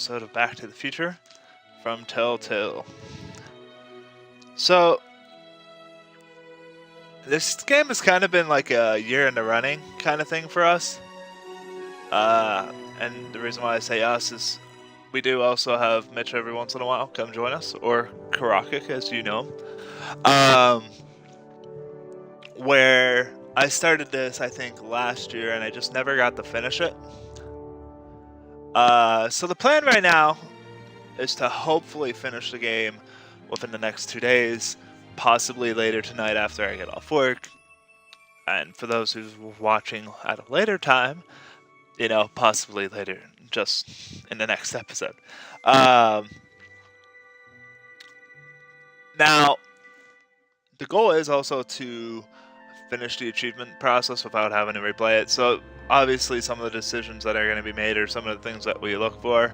episode of Back to the Future from Telltale. So, this game has kind of been like a year in the running kind of thing for us. And the reason why I say us is we do also have Mitch every once in a while come join us, or Karakik as you know him. Where I started this, I think, last year, and I just never got to finish it. So the plan right now is to hopefully finish the game within the next 2 days, possibly later tonight after I get off work. And for those who's watching at a later time, you know, possibly later, just in the next episode. Now, the goal is also to finish the achievement process without having to replay it. So obviously some of the decisions that are going to be made, or some of the things that we look for,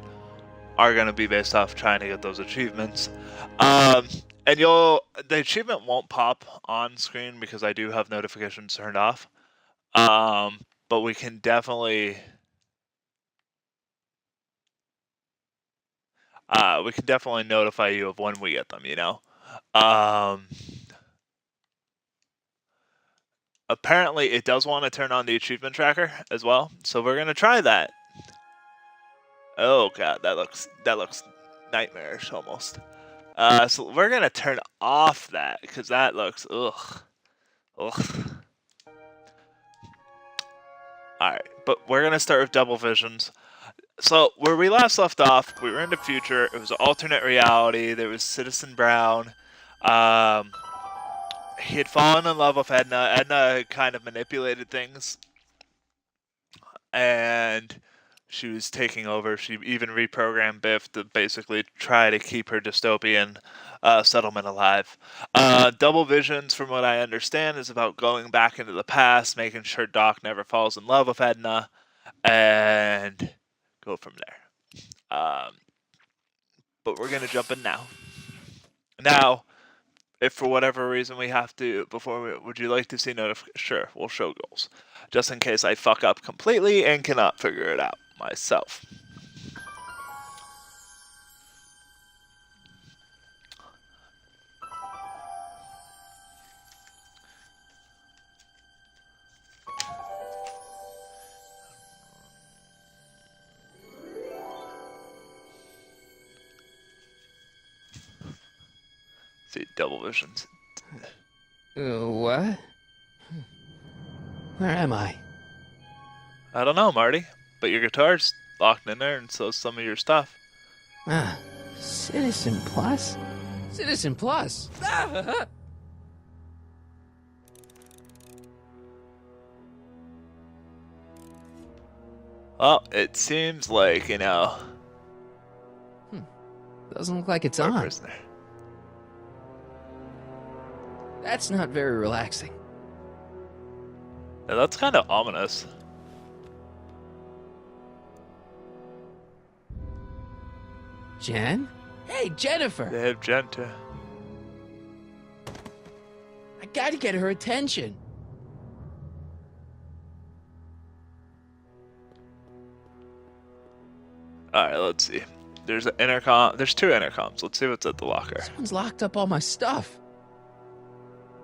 are going to be based off trying to get those achievements. And the achievement won't pop on screen because I do have notifications turned off. But we can definitely notify you of when we get them, you know. Apparently it does want to turn on the achievement tracker as well, so we're gonna try that. Oh god, that looks nightmarish almost. So we're gonna turn off that because that looks ugh. Alright, but we're gonna start with double visions. So where we last left off, we were in the future. It was an alternate reality. There was Citizen Brown. He had fallen in love with Edna. Edna kind of manipulated things, and she was taking over. She even reprogrammed Biff to basically try to keep her dystopian settlement alive. Double Visions, from what I understand, is about going back into the past, making sure Doc never falls in love with Edna, and go from there. But we're going to jump in now. Now, if for whatever reason we have to, would you like to see notifications? Sure, we'll show goals. Just in case I fuck up completely and cannot figure it out myself. See, double visions. What? Where am I? I don't know, Marty. But your guitar's locked in there, and so is some of your stuff. Citizen Plus? Citizen Plus! Well, it seems like, you know... Doesn't look like it's on. Prisoner. That's not very relaxing. Yeah, that's kind of ominous. Jen? Hey, Jennifer! They have Jen too. I gotta get her attention. Alright, let's see. There's an intercom. There's 2 intercoms. Let's see what's at the locker. Someone's locked up all my stuff.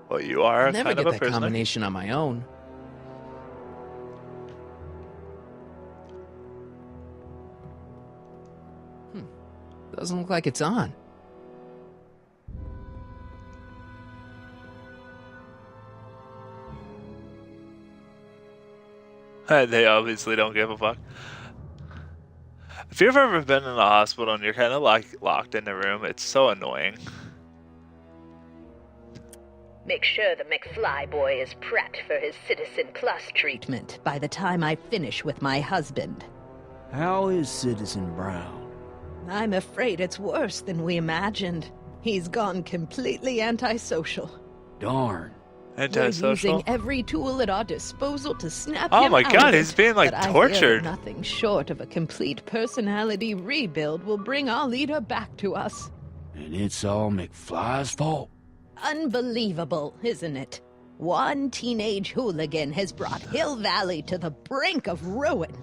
Well, you are I'll never kind get of a that prisoner. combination on my own. Doesn't look like it's on. They obviously don't give a fuck. If you've ever been in a hospital and you're kind of like locked in a room, it's so annoying. Make sure the McFly boy is prepped for his Citizen Plus treatment by the time I finish with my husband. How is Citizen Brown? I'm afraid it's worse than we imagined. He's gone completely antisocial. Darn. We're Antisocial. using every tool at our disposal to snap Oh him my out god, of he's it. being like But I fear tortured. nothing short of a complete personality rebuild will bring our leader back to us. And it's all McFly's fault? Unbelievable, isn't it? One teenage hooligan has brought Hill Valley to the brink of ruin.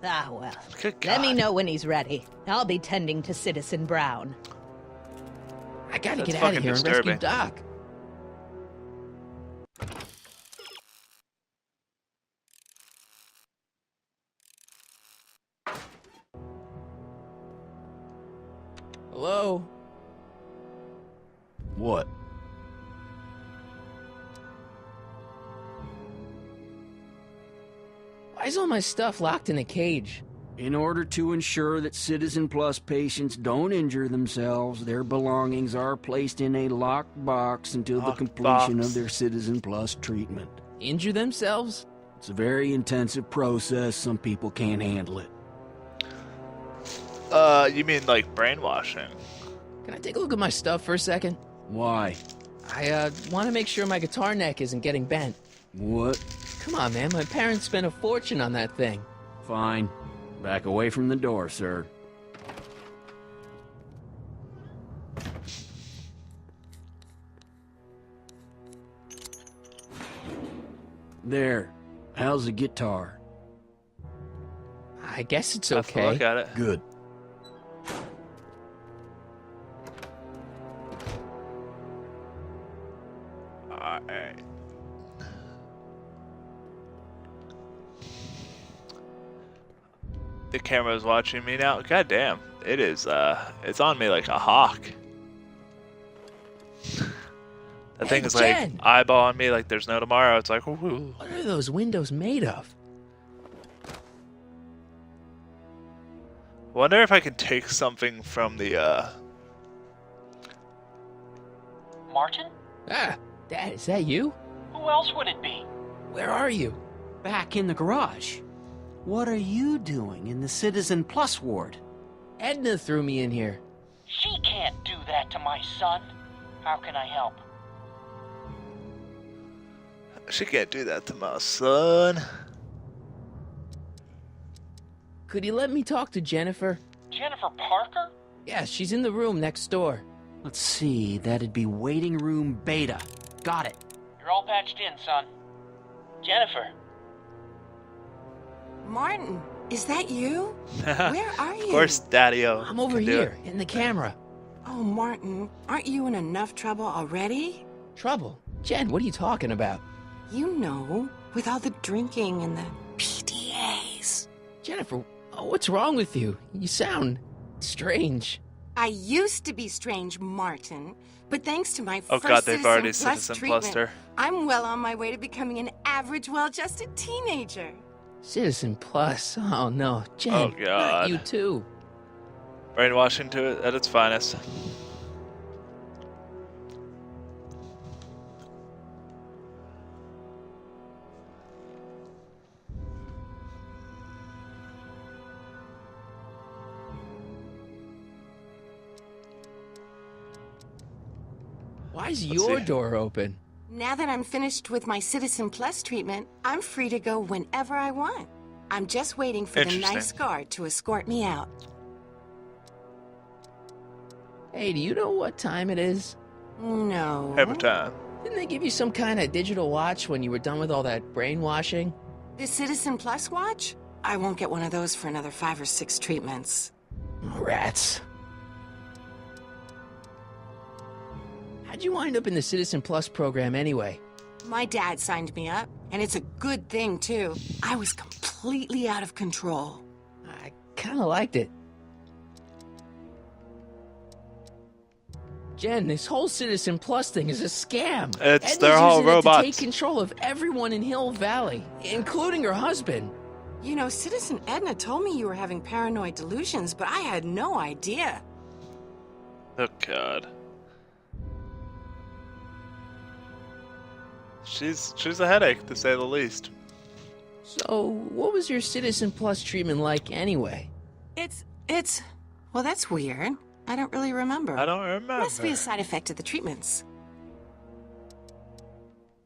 Ah, well. Good God. Let me know when he's ready. I'll be tending to Citizen Brown. I gotta That's get out of fucking here disturbing. and rescue Doc. Hello? What? Why is all my stuff locked in a cage? In order to ensure that Citizen Plus patients don't injure themselves, their belongings are placed in a locked box until the Locked completion box. of their Citizen Plus treatment. Injure themselves? It's a very intensive process. Some people can't handle it. You mean like brainwashing? Can I take a look at my stuff for a second? Why? I want to make sure my guitar neck isn't getting bent. What? Come on, man. My parents spent a fortune on that thing. Fine. Back away from the door, sir. There. How's the guitar? I guess it's Have to okay. look at it. Good. Alright. The camera's watching me now. God damn. It is, it's on me like a hawk. That thing is like Jen! eyeballing me like there's no tomorrow. It's like, ooh. What are those windows made of? Wonder if I can take something from the, Martin? Ah, Dad, is that you? Who else would it be? Where are you? Back in the garage. What are you doing in the Citizen Plus ward? Edna threw me in here. She can't do that to my son. How can I help? She can't do that to my son. Could you let me talk to Jennifer? Jennifer Parker? Yeah, she's in the room next door. Let's see, that'd be waiting room beta. Got it. You're all patched in, son. Jennifer. Martin, is that you? Where are you? Of course, Daddy-O I'm over can do here, it. in the camera. Oh, Martin, aren't you in enough trouble already? Trouble? Jen, what are you talking about? You know, with all the drinking and the PDAs. Jennifer, what's wrong with you? You sound strange. I used to be strange, Martin, but thanks to my Oh first god, they've already Citizen Plus Citizen treatment, Plussed her. I'm well on my way to becoming an average, well-adjusted teenager. Citizen Plus. Oh no, Jen. Oh, not God. you too. Brainwashing to it at its finest. Why is Let's your see. door open? Now that I'm finished with my Citizen Plus treatment, I'm free to go whenever I want. I'm just waiting for the Interesting. nice guard to escort me out. Hey, do you know what time it is? No. Every time. Didn't they give you some kind of digital watch when you were done with all that brainwashing? The Citizen Plus watch? I won't get one of those for another 5 or 6 treatments. Rats. How'd you wind up in the Citizen Plus program anyway? My dad signed me up, and it's a good thing, too. I was completely out of control. I kinda liked it. Jen, this whole Citizen Plus thing is a scam. It's- Edna's they're all using it to robots. take control of everyone in Hill Valley, including her husband. You know, Citizen Edna told me you were having paranoid delusions, but I had no idea. Oh god. She's a headache, to say the least. So, what was your Citizen Plus treatment like anyway? Well, that's weird. I don't really remember. I don't remember. Must be a side effect of the treatments.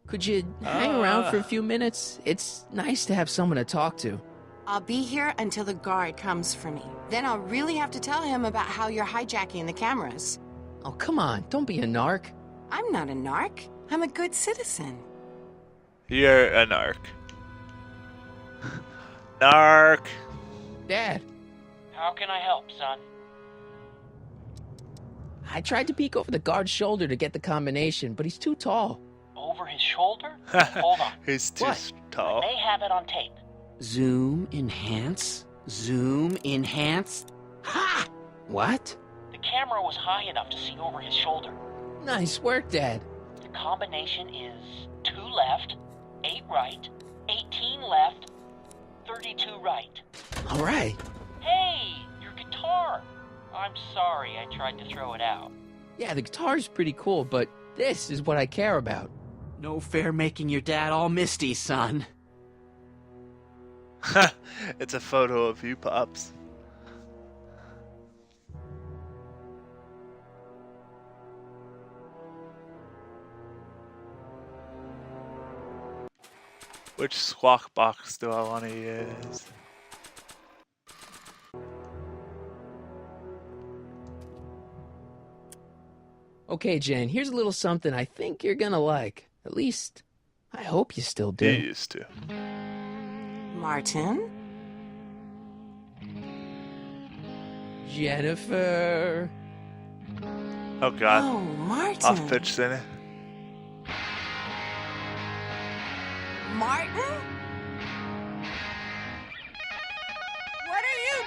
Could you hang around for a few minutes? It's nice to have someone to talk to. I'll be here until the guard comes for me. Then I'll really have to tell him about how you're hijacking the cameras. Oh, come on, don't be a narc. I'm not a narc. I'm a good citizen. You're a narc. Narc. Dad, How can I help, son? I tried to peek over the guard's shoulder to get the combination, but he's too tall. Over his shoulder? Hold on. He's too What? tall. They have it on tape. Zoom, enhance, zoom, enhance. Ha! What? The camera was high enough to see over his shoulder. Nice work, Dad. The combination is 2 left, 8 right, 18 left, 32 right. All right. Hey, your guitar! I'm sorry I tried to throw it out. Yeah, the guitar's pretty cool, but this is what I care about. No fair making your dad all misty, son. It's a photo of you, Pops. Which squawk box do I want to use? Okay, Jen, here's a little something I think you're gonna like. At least, I hope you still do. You used to. Martin? Jennifer. Oh God. Oh, Martin. Off pitch center. Martin? What are you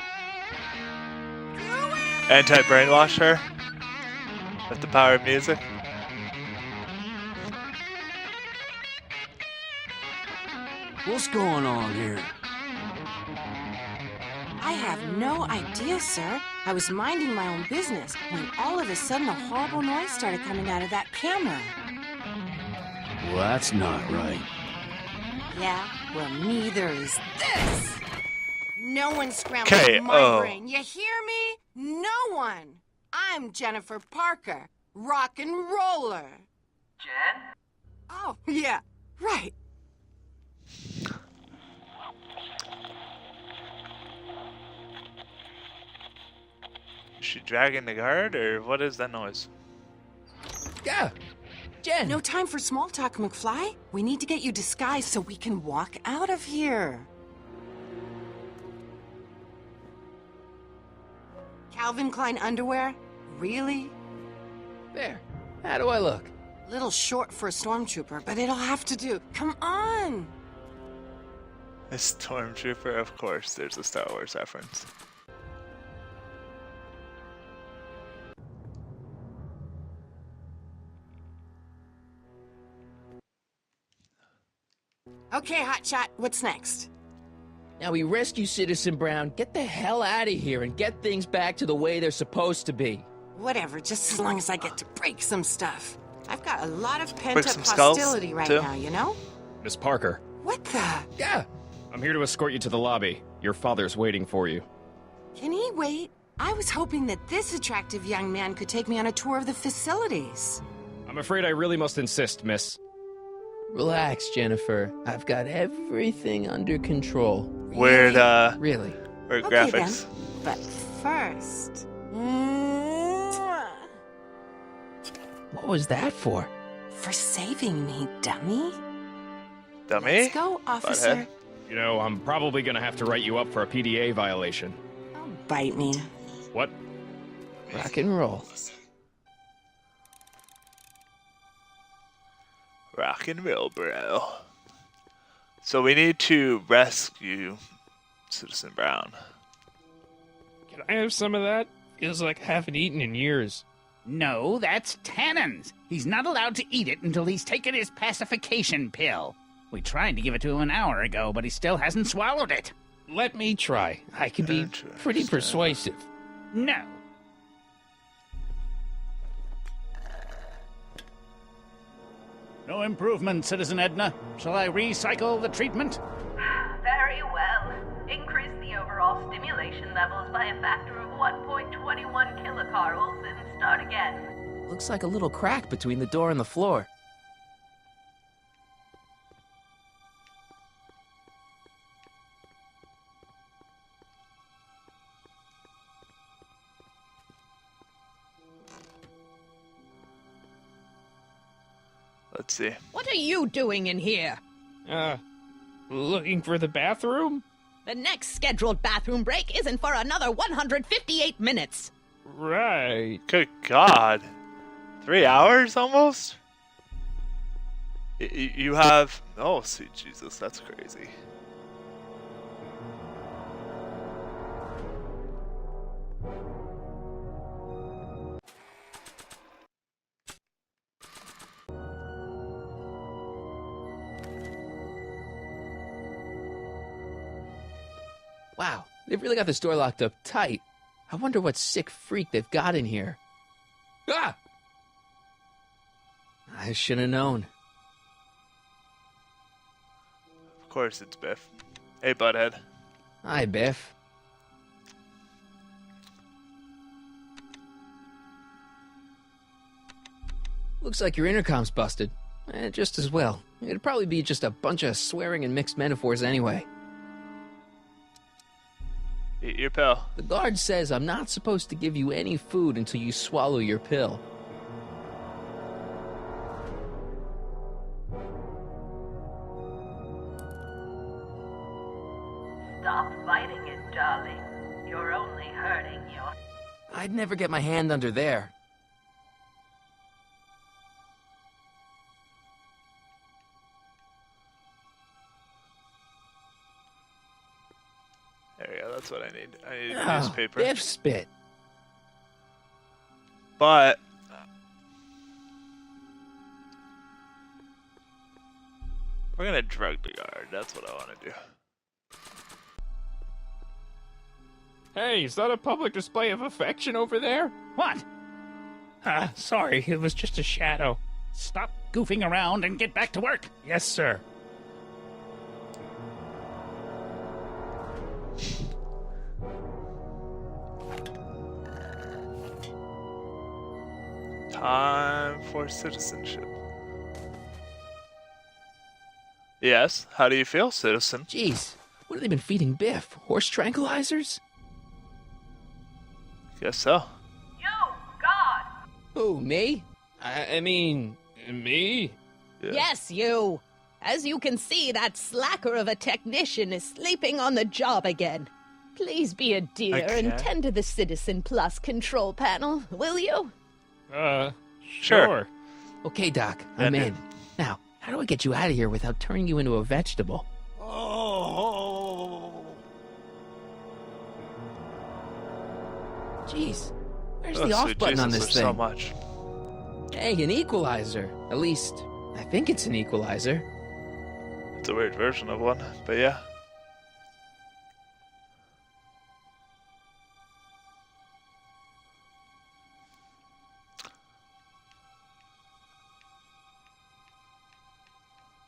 doing? Anti-brainwash her with the power of music. What's going on here? I have no idea, sir. I was minding my own business when all of a sudden a horrible noise started coming out of that camera. Well, that's not right. Yeah, well, neither is this. No one scrambled Okay, my oh. brain. You hear me? No one. I'm Jennifer Parker, rock and roller. Jen? Oh, yeah, right. Is she dragging the guard, or what is that noise? Yeah, Jen. No time for small talk, McFly. We need to get you disguised so we can walk out of here. Calvin Klein underwear? Really? There. How do I look? Little short for a stormtrooper, but it'll have to do. Come on! A stormtrooper, of course. There's a Star Wars reference. Okay, Hotshot, what's next? Now we rescue Citizen Brown, get the hell out of here, and get things back to the way they're supposed to be. Whatever, just as long as I get to break some stuff. I've got a lot of Break pent-up some skulls, hostility right too? now, you know? Miss Parker, What the? Yeah. I'm here to escort you to the lobby. Your father's waiting for you. Can he wait? I was hoping that this attractive young man could take me on a tour of the facilities. I'm afraid I really must insist, miss. Relax, Jennifer. I've got everything under control. Weird, Really. weird Okay, graphics. then. But first... What was that for? For saving me, dummy. Dummy? Let's go, officer. Butthead. You know, I'm probably gonna have to write you up for a PDA violation. Oh, bite me. What? Rock and roll. Rock and roll, bro. So we need to rescue Citizen Brown. Can I have some of that? Feels like I haven't eaten in years. No, that's Tannen's. He's not allowed to eat it until he's taken his pacification pill. We tried to give it to him an hour ago, but he still hasn't swallowed it. Let me try. I can be pretty persuasive. No. No improvement, Citizen Edna. Shall I recycle the treatment? Very well. Increase the overall stimulation levels by a factor of 1.21 kilocarls and start again. Looks like a little crack between the door and the floor. Let's see. What are you doing in here? Looking for the bathroom? The next scheduled bathroom break isn't for another 158 minutes. Right. Good God. 3 hours almost? You have... Oh, sweet Jesus, that's crazy. Wow, they've really got this door locked up tight. I wonder what sick freak they've got in here. Ah! I should have known. Of course it's Biff. Hey, Butthead. Hi, Biff. Looks like your intercom's busted. Just as well. It'd probably be just a bunch of swearing and mixed metaphors anyway. Eat your pill. The guard says I'm not supposed to give you any food until you swallow your pill. Stop fighting it, darling. You're only hurting your... I'd never get my hand under there. There we go, that's what I need. I need a newspaper. Biff spit. But... we're gonna drug the guard, that's what I want to do. Hey, is that a public display of affection over there? What? Sorry, it was just a shadow. Stop goofing around and get back to work. Yes, sir. Time for citizenship. Yes, how do you feel, citizen? Jeez, what have they been feeding Biff? Horse tranquilizers? Guess so. You, God! Who, me? I mean, me? Yeah. Yes, you. As you can see, that slacker of a technician is sleeping on the job again. Please be a dear and tend to the Citizen Plus control panel, will you? Sure. Okay, Doc, I'm in. Now, how do I get you out of here without turning you into a vegetable? Oh. Jeez, where's the off button on this thing? So much. Hey, an equalizer. At least, I think it's an equalizer. It's a weird version of one, but yeah.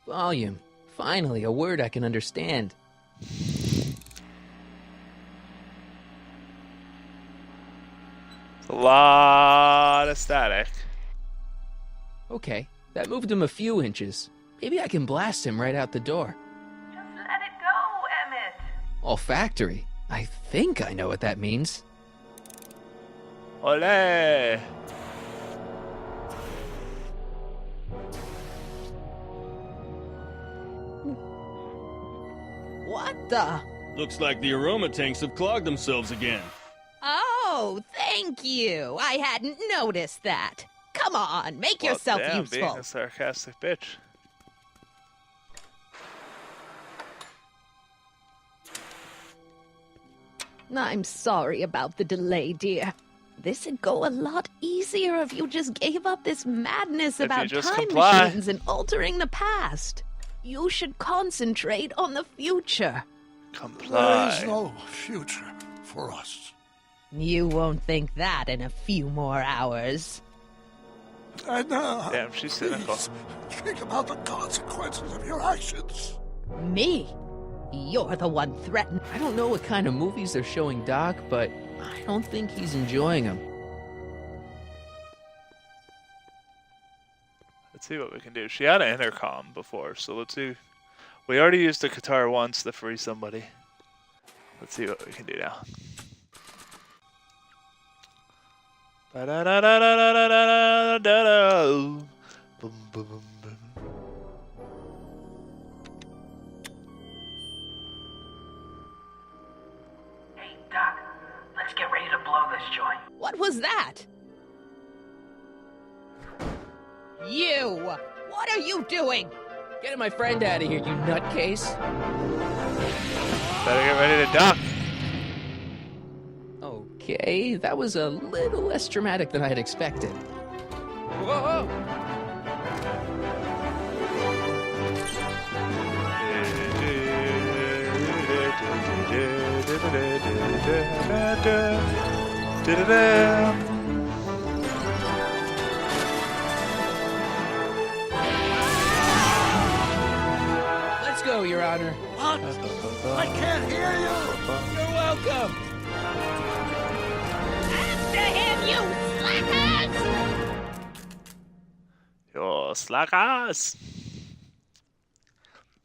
Volume. Finally, a word I can understand. It's a lot of static. Okay, that moved him a few inches. Maybe I can blast him right out the door. Just let it go, Emmett. Olfactory. I think I know what that means. Olé! What the? Looks like the aroma tanks have clogged themselves again. Oh, thank you. I hadn't noticed that. Come on, make Well, yourself damn, useful. being a sarcastic bitch. I'm sorry about the delay, dear. This'd go a lot easier if you just gave up this madness If you about just time comply. machines and altering the past. You should concentrate on the future. Comply. There is no future for us. You won't think that in a few more hours. And, Damn, she's cynical. think about the consequences of your actions. Me? You're the one threatened. I don't know what kind of movies they're showing Doc, but I don't think he's enjoying them. Let's see what we can do. She had an intercom before, so let's see. We already used the guitar once to free somebody. Let's see what we can do now. Ba-da-da-da-da-da-da-da-da. Boom, boom, boom, boom. was that? You! What are you doing? Getting my friend out of here, you nutcase. Better get ready to duck. Okay, that was a little less dramatic than I had expected. Whoa! Let's go, Your Honor. What? I can't hear you. You're welcome. After him, you slackers! Yo, slackers.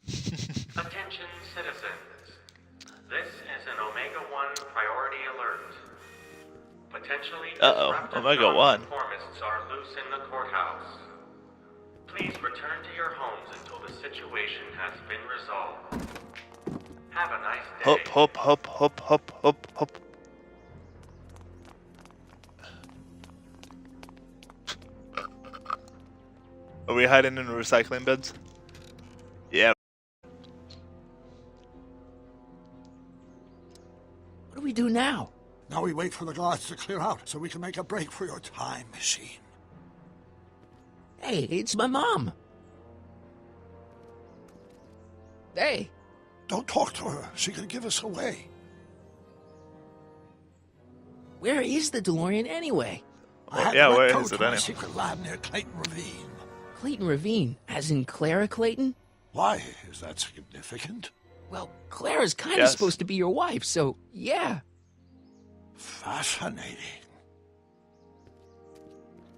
Attention citizens. This is an Omega-1 priority alert. Potentially disruptive Omega-1. nonconformists are loose in the courthouse. Please return to your homes until the situation has been resolved. Have a nice day. Hop, hop, hop, hop, hop, hop, hop. Are we hiding in the recycling bins? Yeah. What do we do now? Now we wait for the guards to clear out so we can make a break for your time machine. Hey, it's my mom. Hey. Don't talk to her. She could give us away. Where is the DeLorean anyway? Where is it to my anyway? secret lab near Clayton Ravine. Clayton Ravine, as in Clara Clayton? Why? Is that significant? Well, Clara's kind of Yes. supposed to be your wife, so yeah. Fascinating.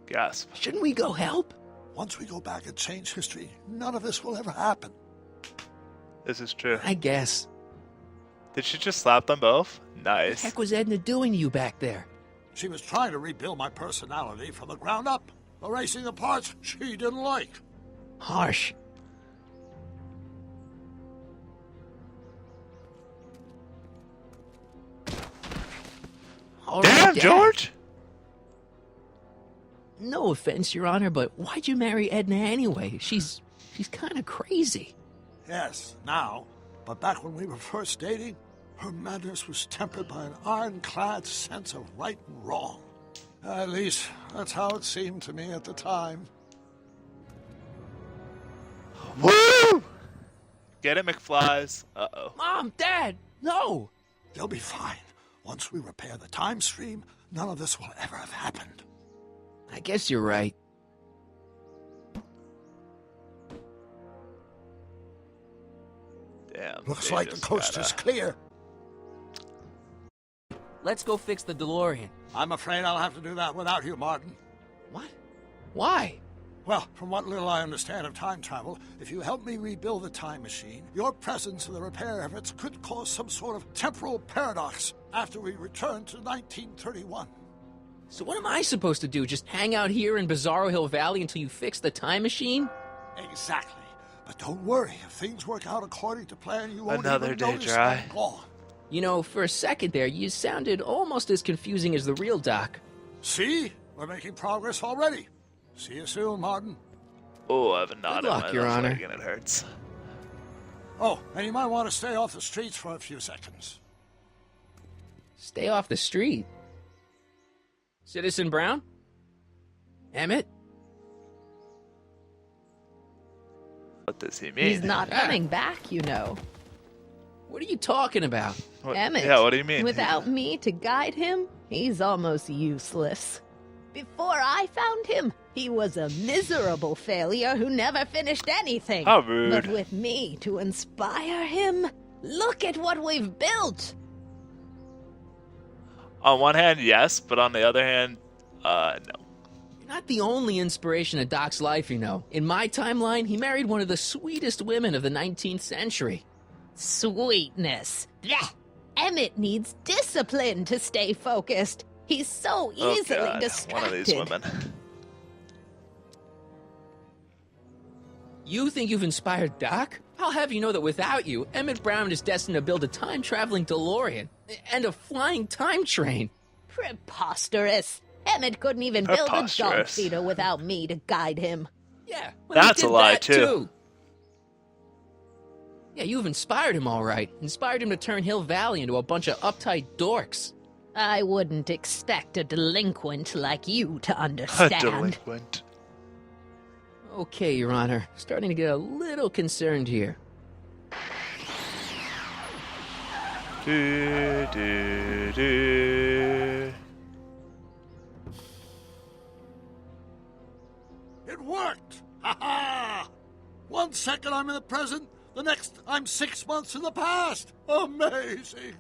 Gasp. Shouldn't we go help? Once we go back and change history, none of this will ever happen. This is true. I guess. Did she just slap them both? Nice. What the heck was Edna doing to you back there? She was trying to rebuild my personality from the ground up, erasing the parts she didn't like. Harsh. All right, Damn, Dad. George! No offense, Your Honor, but why'd you marry Edna anyway? She's kind of crazy. Yes, now. But back when we were first dating, her madness was tempered by an ironclad sense of right and wrong. At least, that's how it seemed to me at the time. Woo! Get it, McFlies. Uh-oh. Mom, Dad, no! They'll be fine. Once we repair the time stream, none of this will ever have happened. I guess you're right. Damn. Looks they like the just coast gotta- is clear. Let's go fix the DeLorean. I'm afraid I'll have to do that without you, Martin. What? Why? Well, from what little I understand of time travel, if you help me rebuild the time machine, your presence in the repair efforts could cause some sort of temporal paradox after we return to 1931. So what am I supposed to do? Just hang out here in Bizarro Hill Valley until you fix the time machine? Exactly. But don't worry, if things work out according to plan, you won't Another even day notice dry. I'm gone. You know, for a second there, you sounded almost as confusing as the real Doc. See? We're making progress already. See you soon, Martin. Oh, I have a knot in luck, my Your left Honor. leg and it hurts. Oh, and you might want to stay off the streets for a few seconds. Stay off the street. Citizen Brown? Emmett? What does he mean? He's not coming back, you know. What are you talking about? What- Emmett. Yeah, what do you mean? Without me to guide him, he's almost useless. Before I found him, he was a miserable failure who never finished anything. How rude. But with me to inspire him, look at what we've built. On one hand, yes, but on the other hand, no. You're not the only inspiration of Doc's life, you know. In my timeline, he married one of the sweetest women of the 19th century. Sweetness. Blech. Emmett needs discipline to stay focused. He's so Oh, easily God. distracted. One of these women. You think you've inspired Doc? I'll have you know that without you, Emmett Brown is destined to build a time-traveling DeLorean and a flying time train. Preposterous. Emmett couldn't even build a dog Preposterous. feeder without me to guide him. Yeah, well, That's he a did lie, that, too. Yeah, you've inspired him all right. Inspired him to turn Hill Valley into a bunch of uptight dorks. I wouldn't expect a delinquent like you to A understand. delinquent. Okay, Your Honor. Starting to get a little concerned here. Do, do, do. It worked! Ha ha! 1 second I'm in the present, the next I'm 6 months in the past. Amazing!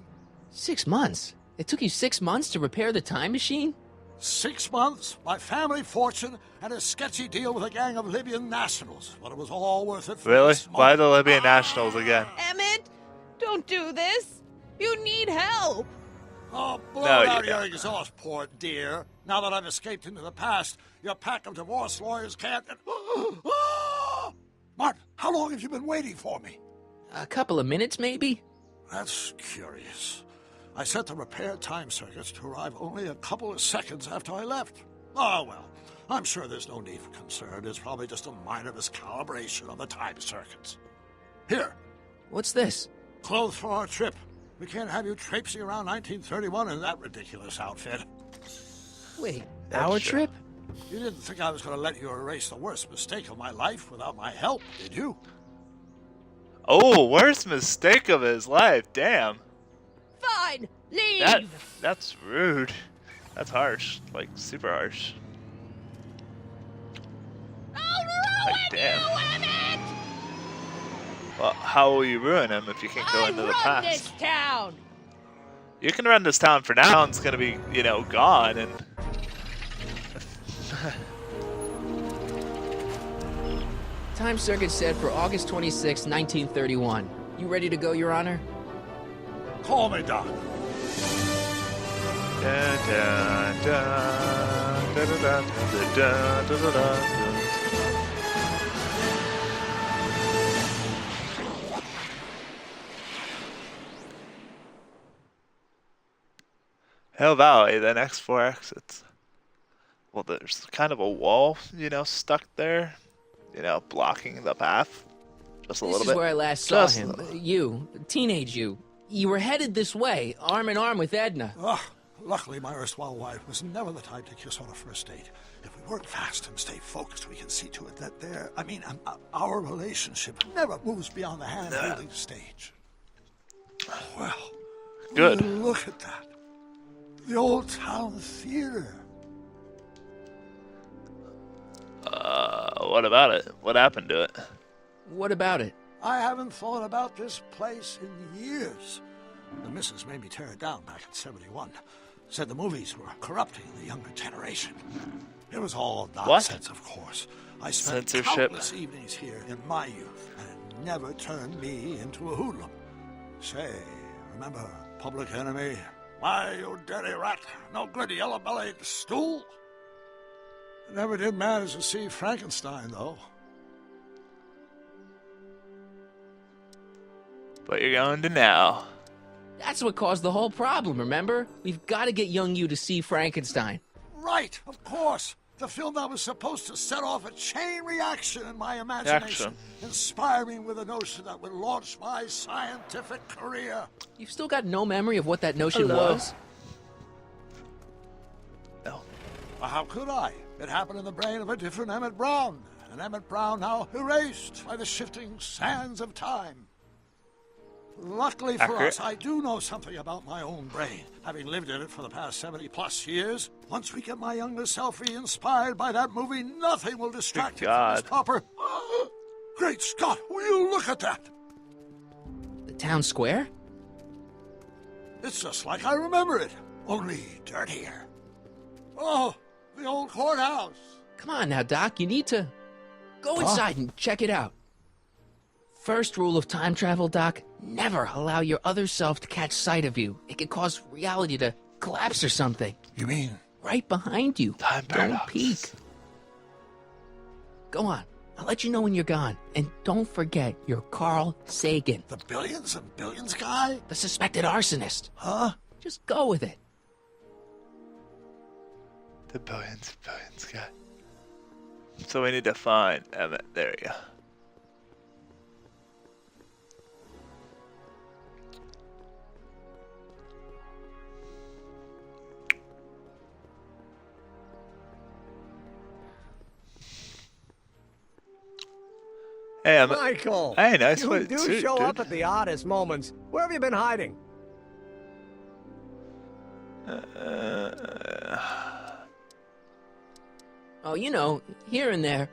6 months? It took you 6 months to repair the time machine? 6 months, my family fortune, and a sketchy deal with a gang of Libyan nationals. But it was all worth it for Really? this Why moment. the Libyan Nationals again? Emmett, don't do this. You need help. Oh, blow No, you out your don't. exhaust, poor dear. Now that I've escaped into the past, your pack of divorce lawyers can't... Martin, how long have you been waiting for me? A couple of minutes, maybe? That's curious. I set the repair time circuits to arrive only a couple of seconds after I left. Oh, well, I'm sure there's no need for concern. It's probably just a minor miscalibration of the time circuits. Here, What's this? clothes for our trip. We can't have you traipsing around 1931 in that ridiculous outfit. Wait, That's our true. trip? You didn't think I was going to let you erase the worst mistake of my life without my help, did you? Oh, worst mistake of his life. Damn. Fine, leave. That's rude. That's harsh. Like, super harsh. I'll ruin Like, damn. you, Emmett. Well, how will you ruin him if you can't go I into the run past? this town. You can run this town for now, and it's gonna be, gone, and... Time circuit set for August 26, 1931. You ready to go, Your Honor? Call me, Doc. Dun, dun, dun, dun, dun, dun, dun, dun, dun, dun, dun. Hill Valley, the next 4 exits. Well, there's kind of a wall, stuck there, blocking the path. Just a This little is bit. where I last saw Just a him. little. You, teenage you. You were headed this way, arm in arm with Edna. Luckily, my erstwhile wife was never the type to kiss on a first date. If we work fast and stay focused, we can see to it that our relationship never moves beyond the hand-holding stage. Well, Good. Look at that. The old town theater. What about it? What happened to it? What about it? I haven't thought about this place in years. The missus made me tear it down back in '71. Said the movies were corrupting the younger generation. It was all nonsense, of course. I spent Censorship. countless evenings here in my youth, and it never turned me into a hoodlum. Say, remember Public Enemy? Why, you dirty rat, no good yellow-bellied stool? Never did manage to see Frankenstein, though. But you're going to now. That's what caused the whole problem, remember? We've got to get young you to see Frankenstein. Right, of course. The film that was supposed to set off a chain reaction in my imagination. Inspire me with a notion that would launch my scientific career. You've still got no memory of what that notion Hello. was? No. Well, how could I? It happened in the brain of a different Emmett Brown. An Emmett Brown now erased by the shifting sands of time. Luckily for Accurate. us, I do know something about my own brain, having lived in it for the past 70-plus years. Once we get my younger self re-inspired by that movie, nothing will distract Good him from God. his proper... Great Scott, will you look at that? The town square? It's just like I remember it, only dirtier. Oh, the old courthouse. Come on now, Doc. You need to go inside and check it out. First rule of time travel, Doc, never allow your other self to catch sight of you. It could cause reality to collapse or something. You mean? Right behind you. Time Don't paradox. peek. Go on. I'll let you know when you're gone. And don't forget, you're Carl Sagan. The billions and billions guy? The suspected arsonist. Huh? Just go with it. The billions guy. So we need to find Emmett. There we go. Hey, Michael! Hey, nice you one. do Dude, show dude. up at the oddest moments. Where have you been hiding? Oh, you know, here and there,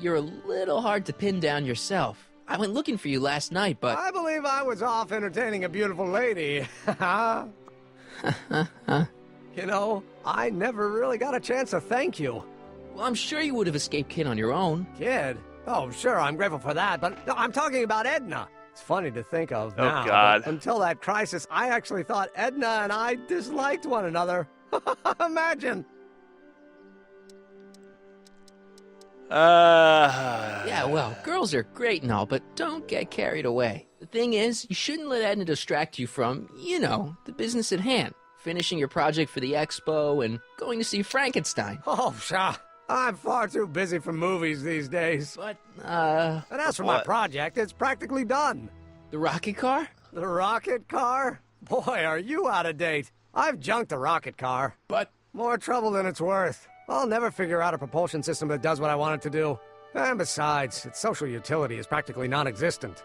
you're a little hard to pin down yourself. I went looking for you last night, but... I believe I was off entertaining a beautiful lady. You know, I never really got a chance to thank you. Well, I'm sure you would have escaped Kid on your own. Kid? Oh, sure, I'm grateful for that, but no, I'm talking about Edna. It's funny to think of now. God. But until that crisis, I actually thought Edna and I disliked one another. Imagine. Yeah, well, girls are great and all, but don't get carried away. The thing is, you shouldn't let Edna distract you from, you know, the business at hand. Finishing your project for the expo and going to see Frankenstein. Oh, pshaw. I'm far too busy for movies these days. But, And as for my project, it's practically done. The rocket car? The rocket car? Boy, are you out of date. I've junked the rocket car. But... More trouble than it's worth. I'll never figure out a propulsion system that does what I want it to do. And besides, its social utility is practically non-existent.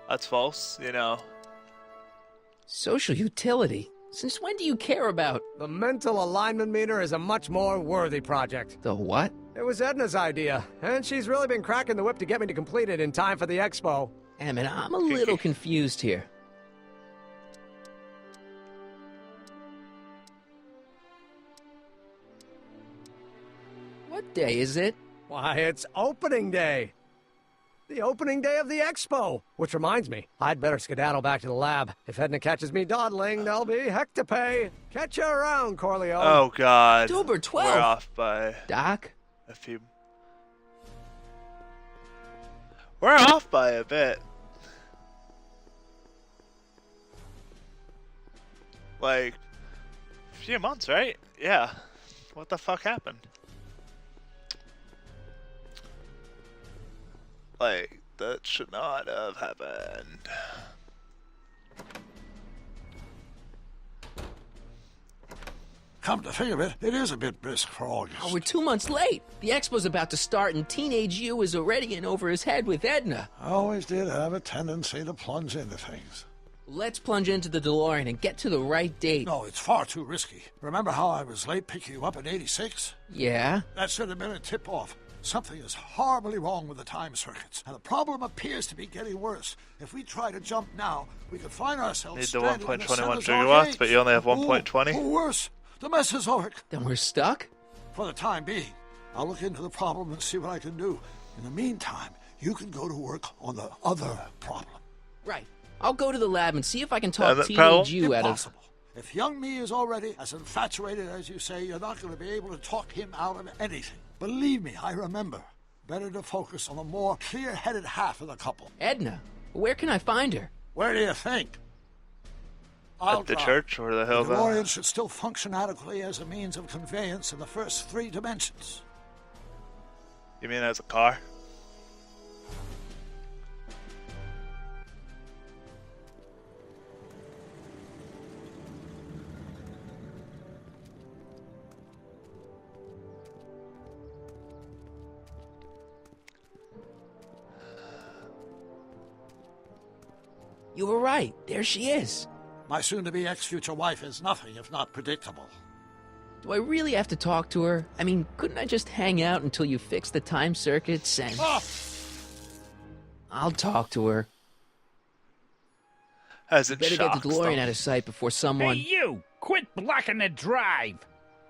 That's false, you know. Social utility? Since when do you care about... The mental alignment meter is a much more worthy project. The what? It was Edna's idea, and she's really been cracking the whip to get me to complete it in time for the expo. Emmett, I'm a little confused here. What day is it? Why, it's opening day. The opening day of the expo. Which reminds me, I'd better skedaddle back to the lab. If Edna catches me dawdling, there'll be heck to pay. Catch you around, Corleone. Oh, God. October 12th. We're off by... Doc? A few... We're off by a bit. Like... A few months, right? Yeah. What the fuck happened? Like, that should not have happened. Come to think of it, it is a bit brisk for August. Oh, we're 2 months late. The expo's about to start and Teenage You is already in over his head with Edna. I always did have a tendency to plunge into things. Let's plunge into the DeLorean and get to the right date. No, it's far too risky. Remember how I was late picking you up in '86? Yeah? That should have been a tip-off. Something is horribly wrong with the time circuits, and the problem appears to be getting worse. If we try to jump now, we could find ourselves Need the stranded in 1.21 Center's gigawatts, arcade. but you only have 1.20? Or worse, the mess is over. Then we're stuck? For the time being. I'll look into the problem and see what I can do. In the meantime, you can go to work on the other problem. Right. I'll go to the lab and see if I can talk that Teenage You out of... Impossible. If young me is already as infatuated as you say, you're not going to be able to talk him out of anything. Believe me, I remember. Better to focus on the more clear-headed half of the couple. Edna, where can I find her? Where do you think? At the church or the hell? The DeLorean should still function adequately as a means of conveyance in the first 3 dimensions. You mean as a car? You were right. There she is. My soon-to-be ex-future wife is nothing if not predictable. Do I really have to talk to her? I mean, couldn't I just hang out until you fix the time circuits and... I'll talk to her. Hasn't Better get the DeLorean out of sight before someone... Hey, you! Quit blocking the drive!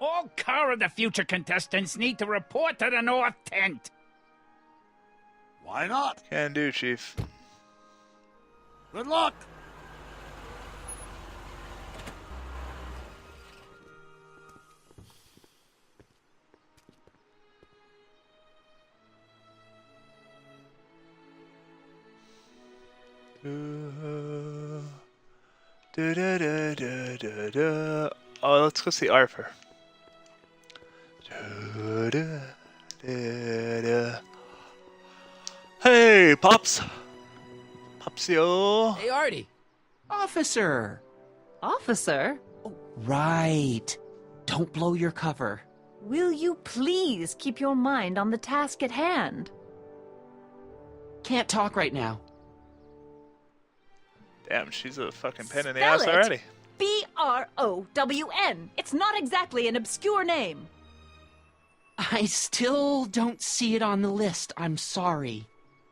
All Car of the Future contestants need to report to the North Tent. Why not? Can do, Chief. Good luck! Oh, let's go see Arthur. Hey, Pops. Popsio. Hey, Artie. Officer. Officer? Right. Don't blow your cover. Will you please keep your mind on the task at hand? Can't talk right now. Damn, she's a fucking pain in the Spell ass it. already. B-R-O-W-N. It's not exactly an obscure name. I still don't see it on the list. I'm sorry.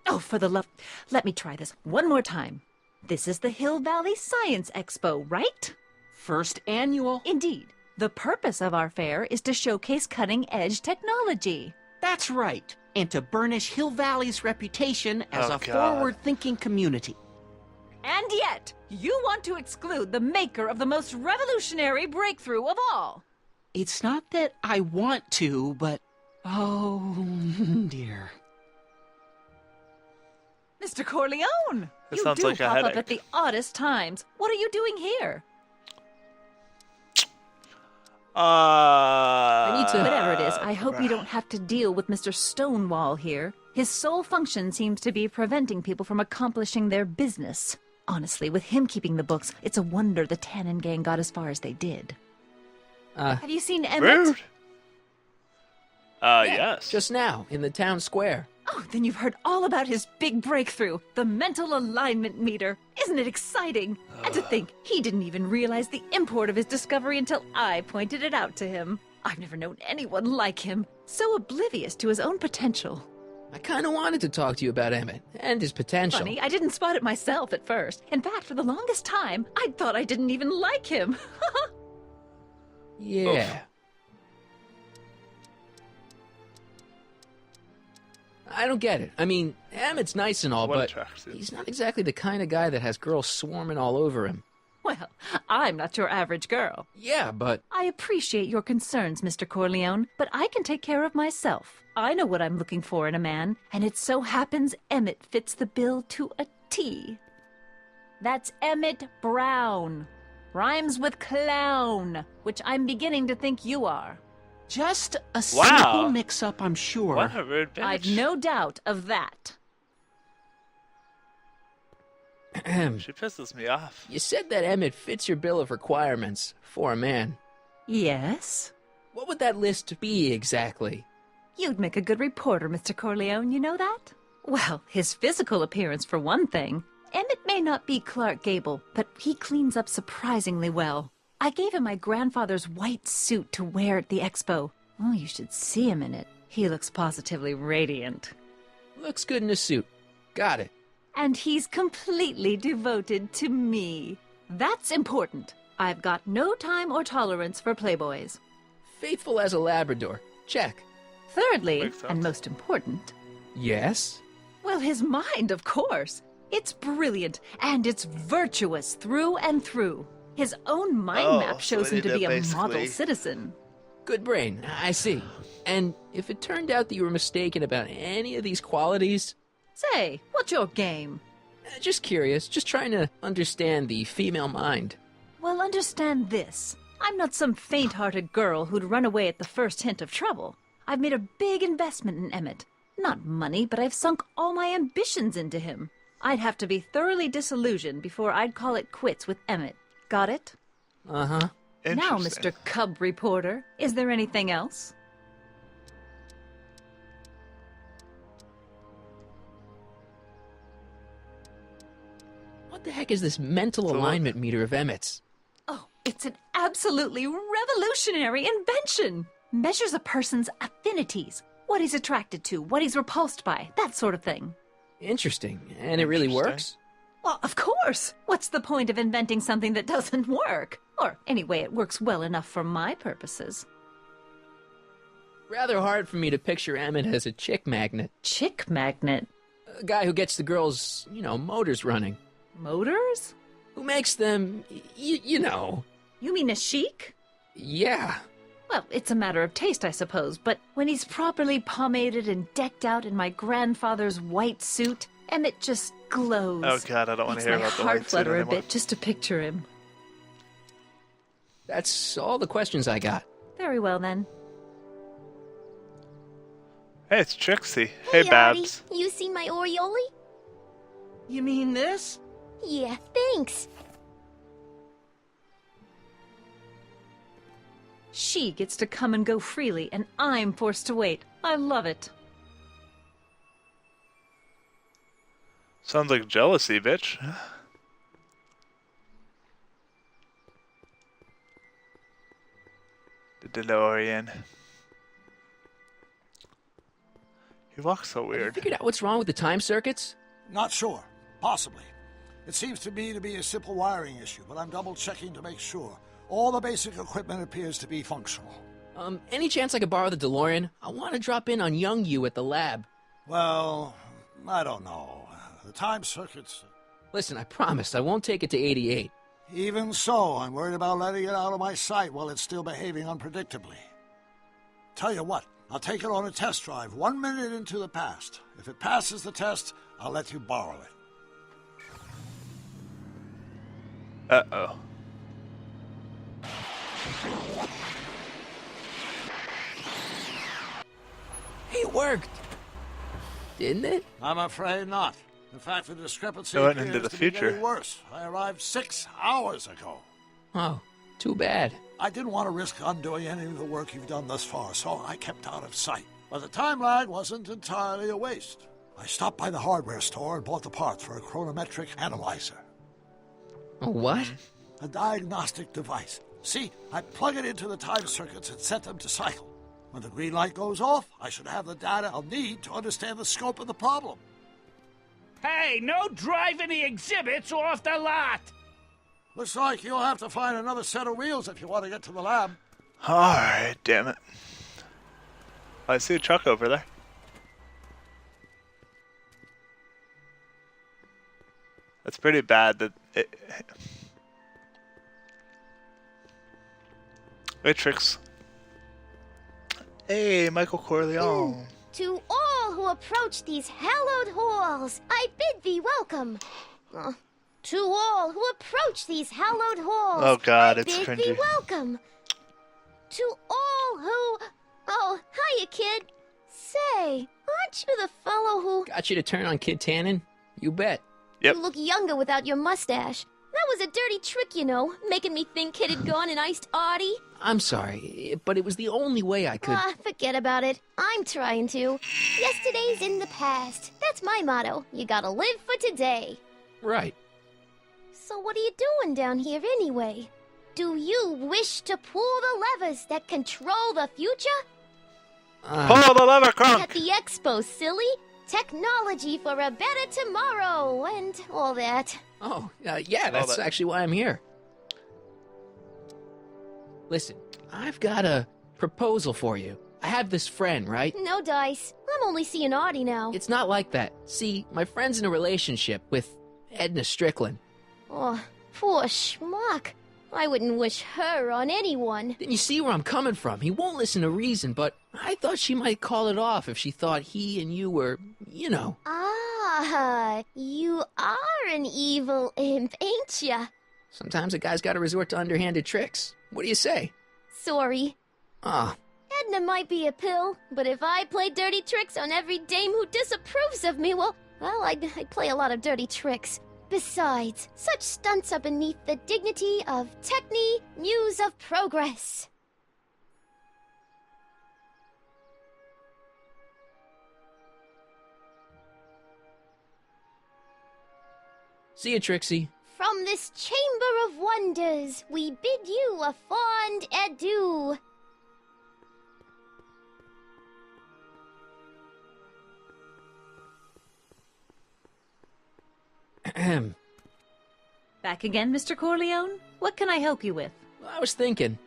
Oh, for the love... Let me try this one more time. This is the Hill Valley Science Expo, right? First annual. Indeed. The purpose of our fair is to showcase cutting-edge technology. That's right. And to burnish Hill Valley's reputation as Oh, a God. forward-thinking community. And yet, you want to exclude the maker of the most revolutionary breakthrough of all. It's not that I want to, but... Oh, dear. Mr. Corleone! That You sounds do like a pop up headache. at the oddest times. What are you doing here? Whatever it is, I hope you don't have to deal with Mr. Stonewall here. His sole function seems to be preventing people from accomplishing their business. Honestly, with him keeping the books, it's a wonder the Tannen gang got as far as they did. Have you seen Emmett? Rude. Yes. Just now, in the town square. Oh, then you've heard all about his big breakthrough, the mental alignment meter. Isn't it exciting? And to think, he didn't even realize the import of his discovery until I pointed it out to him. I've never known anyone like him, so oblivious to his own potential. I kind of wanted to talk to you about Emmett and his potential. Funny, I didn't spot it myself at first. In fact, for the longest time, I thought I didn't even like him. Yeah. I don't get it. I mean, Emmett's nice and all, What but attracts you? he's not exactly the kind of guy that has girls swarming all over him. Well, I'm not your average girl. Yeah, but... I appreciate your concerns, Mr. Corleone, but I can take care of myself. I know what I'm looking for in a man, and it so happens Emmett fits the bill to a T. That's Emmett Brown. Rhymes with clown, which I'm beginning to think you are. Just a Wow. simple mix-up, I'm sure. What a rude bitch. I've no doubt of that. She pisses me off. You said that Emmett fits your bill of requirements for a man. Yes? What would that list be exactly? You'd make a good reporter, Mr. Corleone, you know that? Well, his physical appearance for one thing. Emmett may not be Clark Gable, but he cleans up surprisingly well. I gave him my grandfather's white suit to wear at the expo. Oh, you should see him in it. He looks positively radiant. Looks good in a suit. Got it. And he's completely devoted to me. That's important. I've got no time or tolerance for playboys. Faithful as a Labrador. Check. Thirdly, Makes sense. and most important, Yes? well, his mind, of course. It's brilliant, and it's virtuous through and through. His own mind Oh, map so shows we him to need be to a model basically- citizen. Good brain. I see. And if it turned out that you were mistaken about any of these qualities... Say, what's your game? Just curious. Just trying to understand the female mind. Well, understand this. I'm not some faint-hearted girl who'd run away at the first hint of trouble. I've made a big investment in Emmett. Not money, but I've sunk all my ambitions into him. I'd have to be thoroughly disillusioned before I'd call it quits with Emmett. Got it? Uh-huh. Now, Interesting. Mr. Cub Reporter, is there anything else? What the heck is this mental alignment meter of Emmett's? Oh, it's an absolutely revolutionary invention. Measures a person's affinities, what he's attracted to, what he's repulsed by, that sort of thing. Interesting. And it really Interesting. works? Well, of course. What's the point of inventing something that doesn't work? Or anyway, it works well enough for my purposes. Rather hard for me to picture Emmett as a chick magnet. Chick magnet? A guy who gets the girls, motors running. Motors? Who makes them, you know. You mean a chic? Yeah. Well, it's a matter of taste, I suppose, but when he's properly pomaded and decked out in my grandfather's white suit, Emmett just glows. Oh god, I don't want to hear Makes about the my heart white suit flutter a anymore. bit just to picture him. That's all the questions I got. Very well, then. Hey, it's Trixie. Hey, Babs. Artie, you seen my Oriole? You mean this? Yeah, thanks. She gets to come and go freely, and I'm forced to wait. I love it. Sounds like jealousy, bitch. The DeLorean. He walks so weird. Figured out what's wrong with the time circuits? Not sure. Possibly. It seems to me to be a simple wiring issue, but I'm double-checking to make sure. All the basic equipment appears to be functional. Any chance I could borrow the DeLorean? I want to drop in on young you at the lab. Well, I don't know. The time circuits... Listen, I promise I won't take it to 88. Even so, I'm worried about letting it out of my sight while it's still behaving unpredictably. Tell you what, I'll take it on a test drive 1 minute into the past. If it passes the test, I'll let you borrow it. Uh-oh. It worked! Didn't it? I'm afraid not. In fact, the discrepancy It went appears into the to future. be getting worse. I arrived 6 hours ago. Oh, too bad. I didn't want to risk undoing any of the work you've done thus far, so I kept out of sight. But the time lag wasn't entirely a waste. I stopped by the hardware store and bought the parts for a chronometric analyzer. A what? A diagnostic device. See, I plug it into the time circuits and set them to cycle. When the green light goes off, I should have the data I'll need to understand the scope of the problem. Hey, no driving the exhibits off the lot! Looks like you'll have to find another set of wheels if you want to get to the lab. Alright, damn it. I see a truck over there. That's pretty bad that it... Hey, Trix. Hey, Michael Corleone. To all who approach these hallowed halls, I bid thee welcome. To all who approach these hallowed halls, Oh God, I it's bid thee cringy. welcome. To all who... Oh, hiya, kid. Say, aren't you the fellow who... Got you to turn on Kid Tannen? You bet. Yep. You look younger without your mustache. That was a dirty trick, you know, making me think Kid had gone and iced Artie. I'm sorry, but it was the only way I could... Forget about it. I'm trying to. Yesterday's in the past. That's my motto. You gotta live for today. Right. So what are you doing down here anyway? Do you wish to pull the levers that control the future? Pull the lever, Kronk! At the expo, silly. Technology for a better tomorrow and all that. Oh, yeah, that's actually why I'm here. Listen, I've got a proposal for you. I have this friend, right? No dice. I'm only seeing Artie now. It's not like that. See, my friend's in a relationship with Edna Strickland. Oh, poor schmuck. I wouldn't wish her on anyone. Then you see where I'm coming from. He won't listen to reason, but I thought she might call it off if she thought he and you were, you know. Ah, you are an evil imp, ain't ya? Sometimes a guy's got to resort to underhanded tricks. What do you say? Sorry. Ah. Edna might be a pill, but if I play dirty tricks on every dame who disapproves of me, well, I'd play a lot of dirty tricks. Besides, such stunts are beneath the dignity of Techne, Muse of Progress. See you, Trixie. From this chamber of wonders, we bid you a fond adieu. Ahem. Back again, Mr. Corleone? What can I help you with? Well, I was thinking.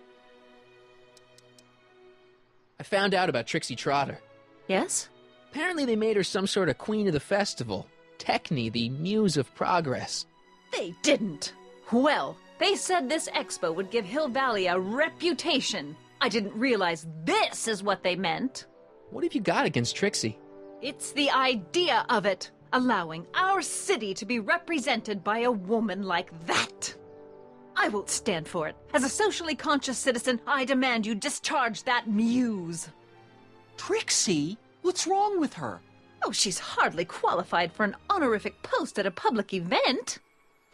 I found out about Trixie Trotter. Yes? Apparently they made her some sort of queen of the festival. Techne, the Muse of Progress. They didn't. Well, they said this expo would give Hill Valley a reputation. I didn't realize this is what they meant. What have you got against Trixie? It's the idea of it. Allowing our city to be represented by a woman like that. I won't stand for it. As a socially conscious citizen, I demand you discharge that muse. Trixie? What's wrong with her? Oh, she's hardly qualified for an honorific post at a public event.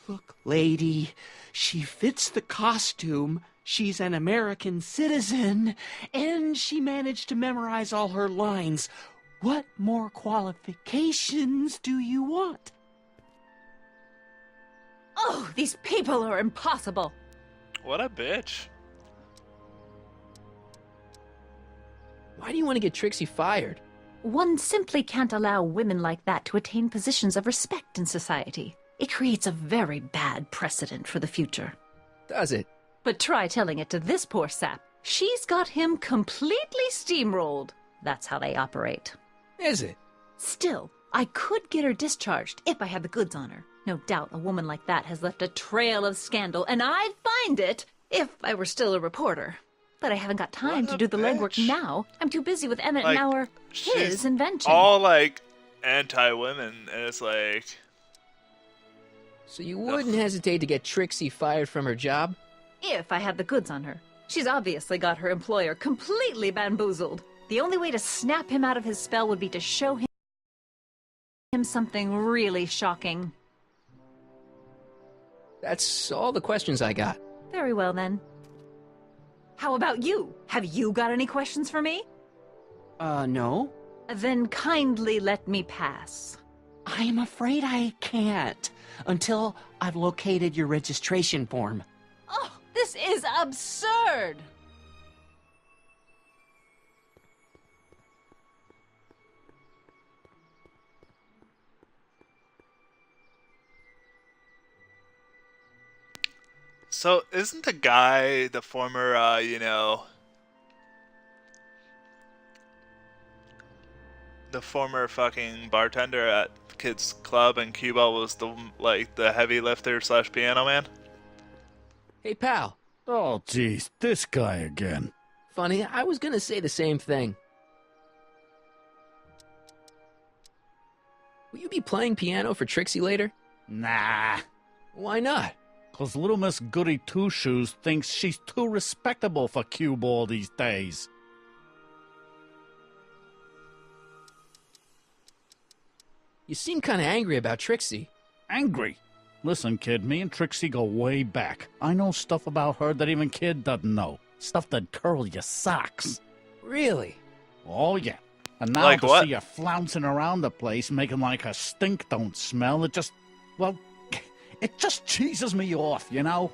Look, lady, she fits the costume. She's an American citizen, and she managed to memorize all her lines. What more qualifications do you want? Oh, these people are impossible. What a bitch. Why do you want to get Trixie fired? One simply can't allow women like that to attain positions of respect in society. It creates a very bad precedent for the future. Does it? But try telling it to this poor sap. She's got him completely steamrolled. That's how they operate. Is it? Still, I could get her discharged if I had the goods on her. No doubt a woman like that has left a trail of scandal, and I'd find it if I were still a reporter. But I haven't got time to do the legwork now. I'm too busy with Emmett and our his invention. All like anti-women, and it's like. So you wouldn't hesitate to get Trixie fired from her job? If I had the goods on her. She's obviously got her employer completely bamboozled. The only way to snap him out of his spell would be to show him something really shocking. That's all the questions I got. Very well, then. How about you? Have you got any questions for me? No. Then kindly let me pass. I'm afraid I can't until I've located your registration form. Oh, this is absurd! So, isn't the guy the former, the former fucking bartender at Kids Club, and Cuba was the heavy lifter / piano man? Hey, pal. Oh, jeez, this guy again. Funny, I was gonna say the same thing. Will you be playing piano for Trixie later? Nah. Why not? 'Cause little Miss Goody Two-Shoes thinks she's too respectable for cue ball these days. You seem kind of angry about Trixie. Angry? Listen, kid, me and Trixie go way back. I know stuff about her that even Kid doesn't know. Stuff that curl your socks. Really? Oh, yeah. And now like to what? see her flouncing around the place, making like her stink don't smell, it just cheeses me off, you know?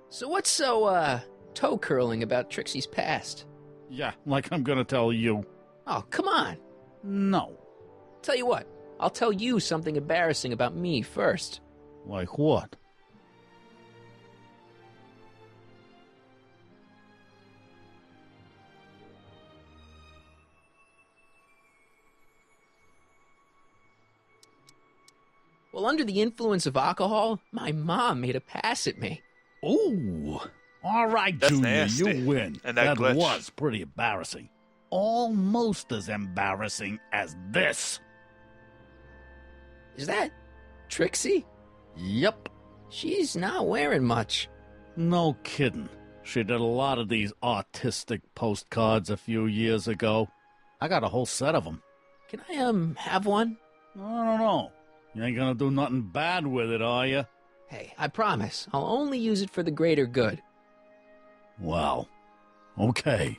So what's so, toe-curling about Trixie's past? Yeah, like I'm gonna tell you. Oh, come on. No. Tell you what, I'll tell you something embarrassing about me first. Like what? Well, under the influence of alcohol, my mom made a pass at me. Ooh. All right, That's Junior, nasty. you win. And that glitch. was pretty embarrassing. Almost as embarrassing as this. Is that Trixie? Yep. She's not wearing much. No kidding. She did a lot of these artistic postcards a few years ago. I got a whole set of them. Can I, have one? I don't know. You ain't gonna do nothing bad with it, are you? Hey, I promise. I'll only use it for the greater good. Well, okay.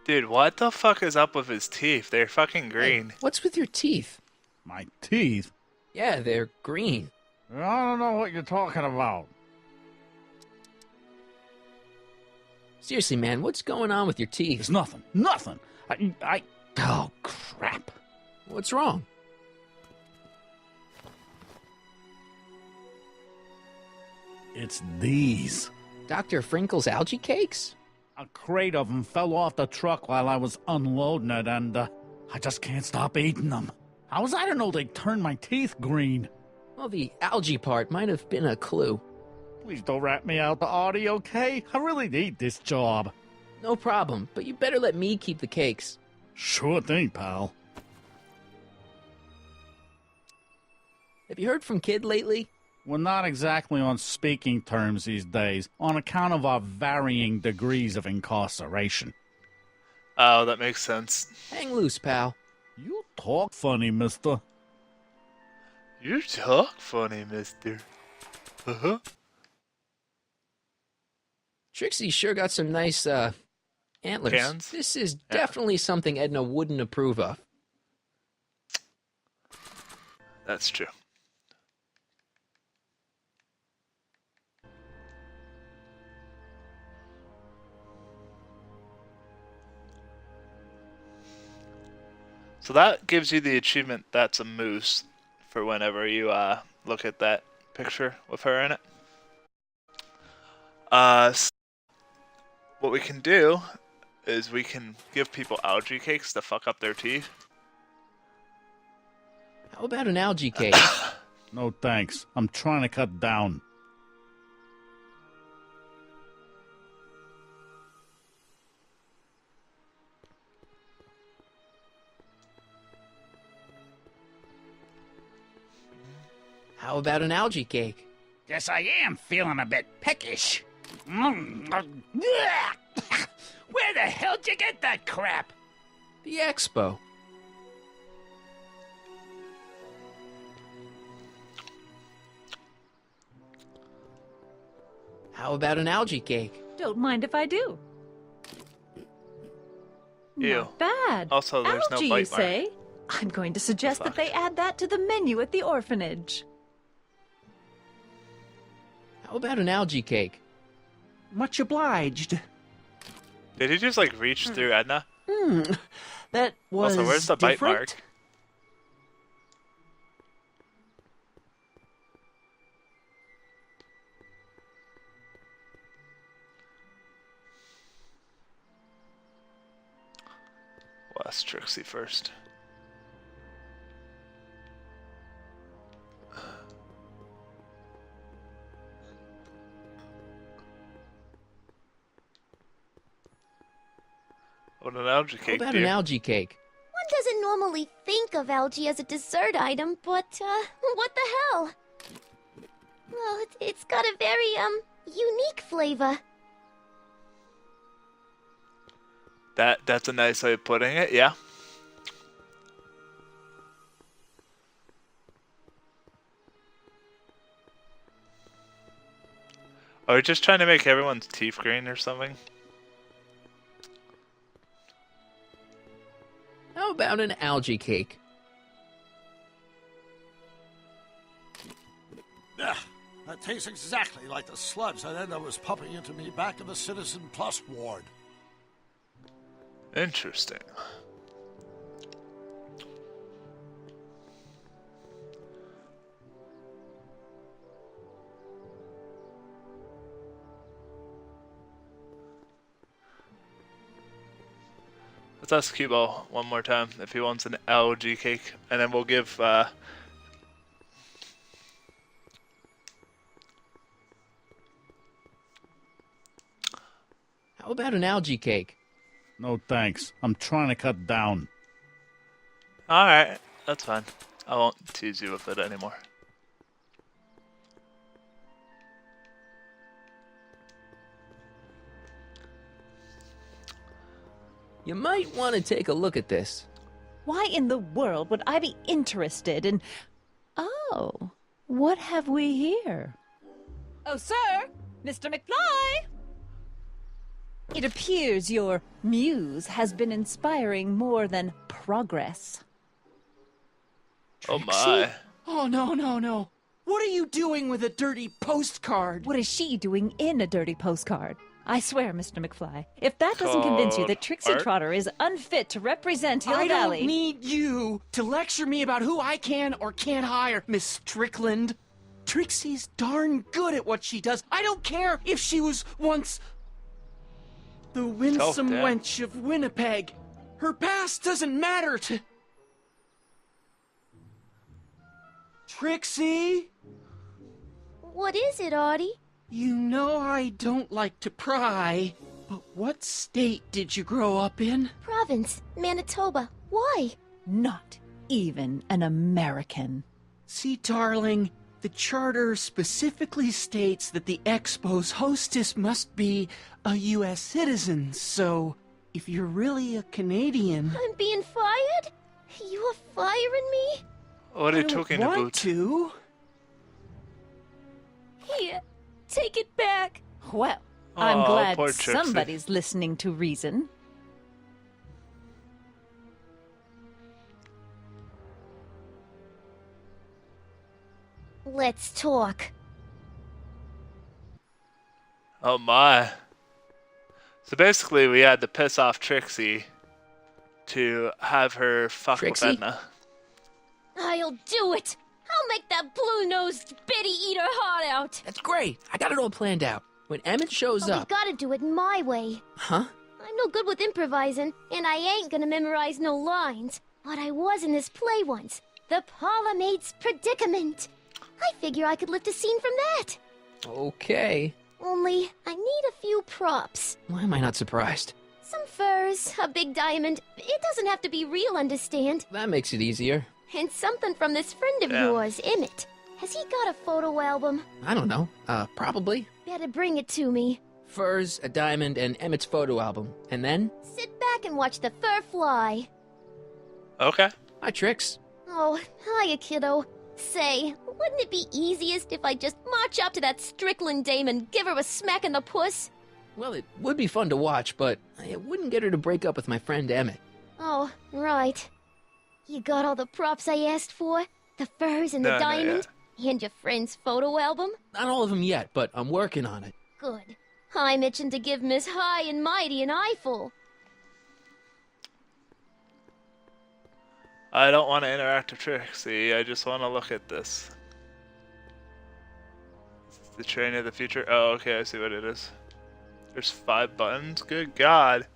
Dude, what the fuck is up with his teeth? They're fucking green. Hey, what's with your teeth? My teeth? Yeah, they're green. I don't know what you're talking about. Seriously, man, what's going on with your teeth? It's nothing. Nothing. Oh, crap. What's wrong? It's these. Dr. Frinkle's algae cakes? A crate of them fell off the truck while I was unloading it, and I just can't stop eating them. How was I to know they'd turn my teeth green? Well, the algae part might have been a clue. Please don't rat me out to Artie, okay? I really need this job. No problem, but you better let me keep the cakes. Sure thing, pal. Have you heard from Kid lately? We're not exactly on speaking terms these days, on account of our varying degrees of incarceration. Oh, that makes sense. Hang loose, pal. You talk funny, mister. You talk funny, mister. Uh-huh. Trixie sure got some nice, antlers. Cans? This is definitely something Edna wouldn't approve of. That's true. So that gives you the achievement, That's a Moose, for whenever you look at that picture with her in it. What we can do is we can give people algae cakes to fuck up their teeth. How about an algae cake? No thanks. I'm trying to cut down. How about an algae cake? Guess I am feeling a bit peckish. Where the hell'd you get that crap? The expo. How about an algae cake? Don't mind if I do. Ew. Not bad. Also, there's algae, no bite you say? I'm going to suggest that they add that to the menu at the orphanage. How about an algae cake? Much obliged. Did he just like reach through Edna? That was Also, where's the bite different? mark? Well, that's Trixie first. What an algae cake, How about dear. an algae cake? One doesn't normally think of algae as a dessert item, but, what the hell? Well, it's got a very, unique flavor. That's a nice way of putting it, yeah. Are we just trying to make everyone's teeth green or something? How about an algae cake? Ugh, that tastes exactly like the sludge that Edna was pumping into me back in the Citizen Plus ward. Interesting. Let's ask Cubo one more time if he wants an algae cake, and then we'll give How about an algae cake? No thanks. I'm trying to cut down. Alright, that's fine. I won't tease you with it anymore. You might want to take a look at this. Why in the world would I be interested in... Oh, what have we here? Oh, sir! Mr. McFly! It appears your muse has been inspiring more than progress. Oh my. Oh, no. What are you doing with a dirty postcard? What is she doing in a dirty postcard? I swear, Mr. McFly, if that doesn't convince you that Trixie Art? Trotter is unfit to represent Hill I Valley... don't need you to lecture me about who I can or can't hire, Miss Strickland. Trixie's darn good at what she does. I don't care if she was once the winsome Dad. wench of Winnipeg. Her past doesn't matter to... Trixie? What is it, Artie? You know I don't like to pry, but what state did you grow up in? Province, Manitoba. Why? Not even an American. See, darling, The charter specifically states that the Expo's hostess must be a U.S. citizen, so if you're really a Canadian... I'm being fired? You are firing me? What are you talking I about? want to. Here, take it back. Well, I'm glad poor Trixie. somebody's listening to reason. Let's talk. Oh my. So basically we had to piss off Trixie to have her fuck Trixie? with Edna. I'll do it. I'll make that blue-nosed bitty eat her heart out. That's great. I got it all planned out. When Emmett shows But we up... gotta do it my way. Huh? I'm no good with improvising, and I ain't gonna memorize no lines. But I was in this play once. The Parlor Maid's Predicament. I figure I could lift a scene from that. Okay. Only, I need a few props. Why am I not surprised? Some furs, a big diamond. It doesn't have to be real, understand? That makes it easier. And something from this friend of yours, Emmett. Has he got a photo album? I don't know. Probably. Better bring it to me. Furs, a diamond, and Emmett's photo album. And then? Sit back and watch the fur fly. Okay. Hi, Trix. Oh, hiya, kiddo. Say, wouldn't it be easiest if I just march up to that Strickland dame and give her a smack in the puss? Well, it would be fun to watch, but it wouldn't get her to break up with my friend Emmett. Oh, right. You got all the props I asked for? The furs and the diamond? And your friend's photo album? Not all of them yet, but I'm working on it. Good. I'm itching to give Miss High and Mighty an eyeful. I don't want to interact with Trixie, I just want to look at this. The train of the future? Oh, okay, I see what it is. There's 5 buttons? Good God.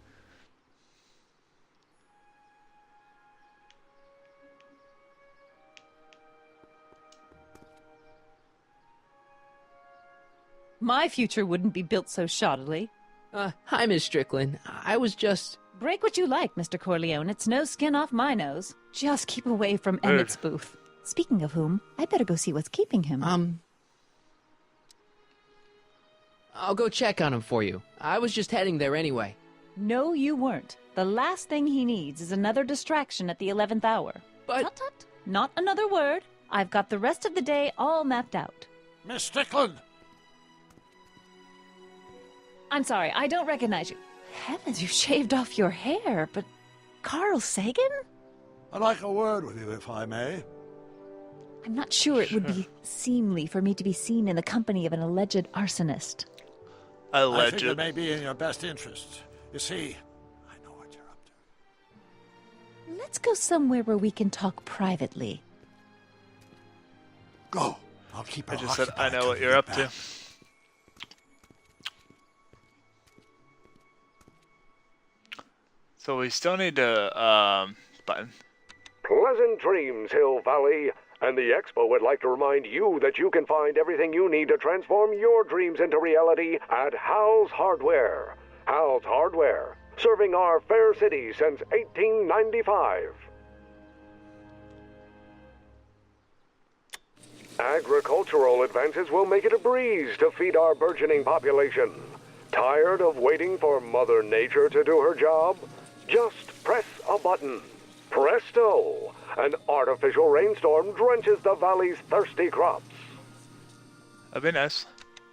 My future wouldn't be built so shoddily. Hi, Miss Strickland. I was just... Break what you like, Mr. Corleone. It's no skin off my nose. Just keep away from Emmett's booth. Speaking of whom, I better go see what's keeping him. I'll go check on him for you. I was just heading there anyway. No, you weren't. The last thing he needs is another distraction at the 11th hour. But... Tut, tut. Not another word. I've got the rest of the day all mapped out. Miss Strickland! I'm sorry, I don't recognize you. Heavens, you shaved off your hair, but... Carl Sagan? I'd like a word with you, if I may. I'm not sure it would be seemly for me to be seen in the company of an alleged arsonist. I think it may be in your best interest. You see, I know what you're up to. Let's go somewhere where we can talk privately. Go. I'll keep her I just said, I occupied know till what you you're get up back. to. So we still need to, button. Pleasant dreams, Hill Valley. And the Expo would like to remind you that you can find everything you need to transform your dreams into reality at Hal's Hardware. Hal's Hardware, serving our fair city since 1895. Agricultural advances will make it a breeze to feed our burgeoning population. Tired of waiting for Mother Nature to do her job? Just press a button. Presto! An artificial rainstorm drenches the valley's thirsty crops. That'd be nice.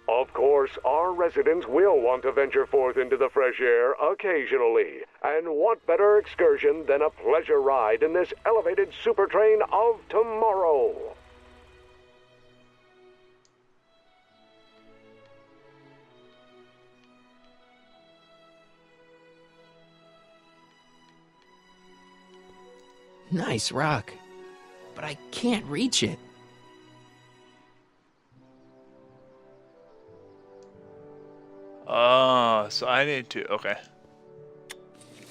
Of course, our residents will want to venture forth into the fresh air occasionally. And what better excursion than a pleasure ride in this elevated super train of tomorrow? Nice rock. But I can't reach it. Oh, so I need to, okay.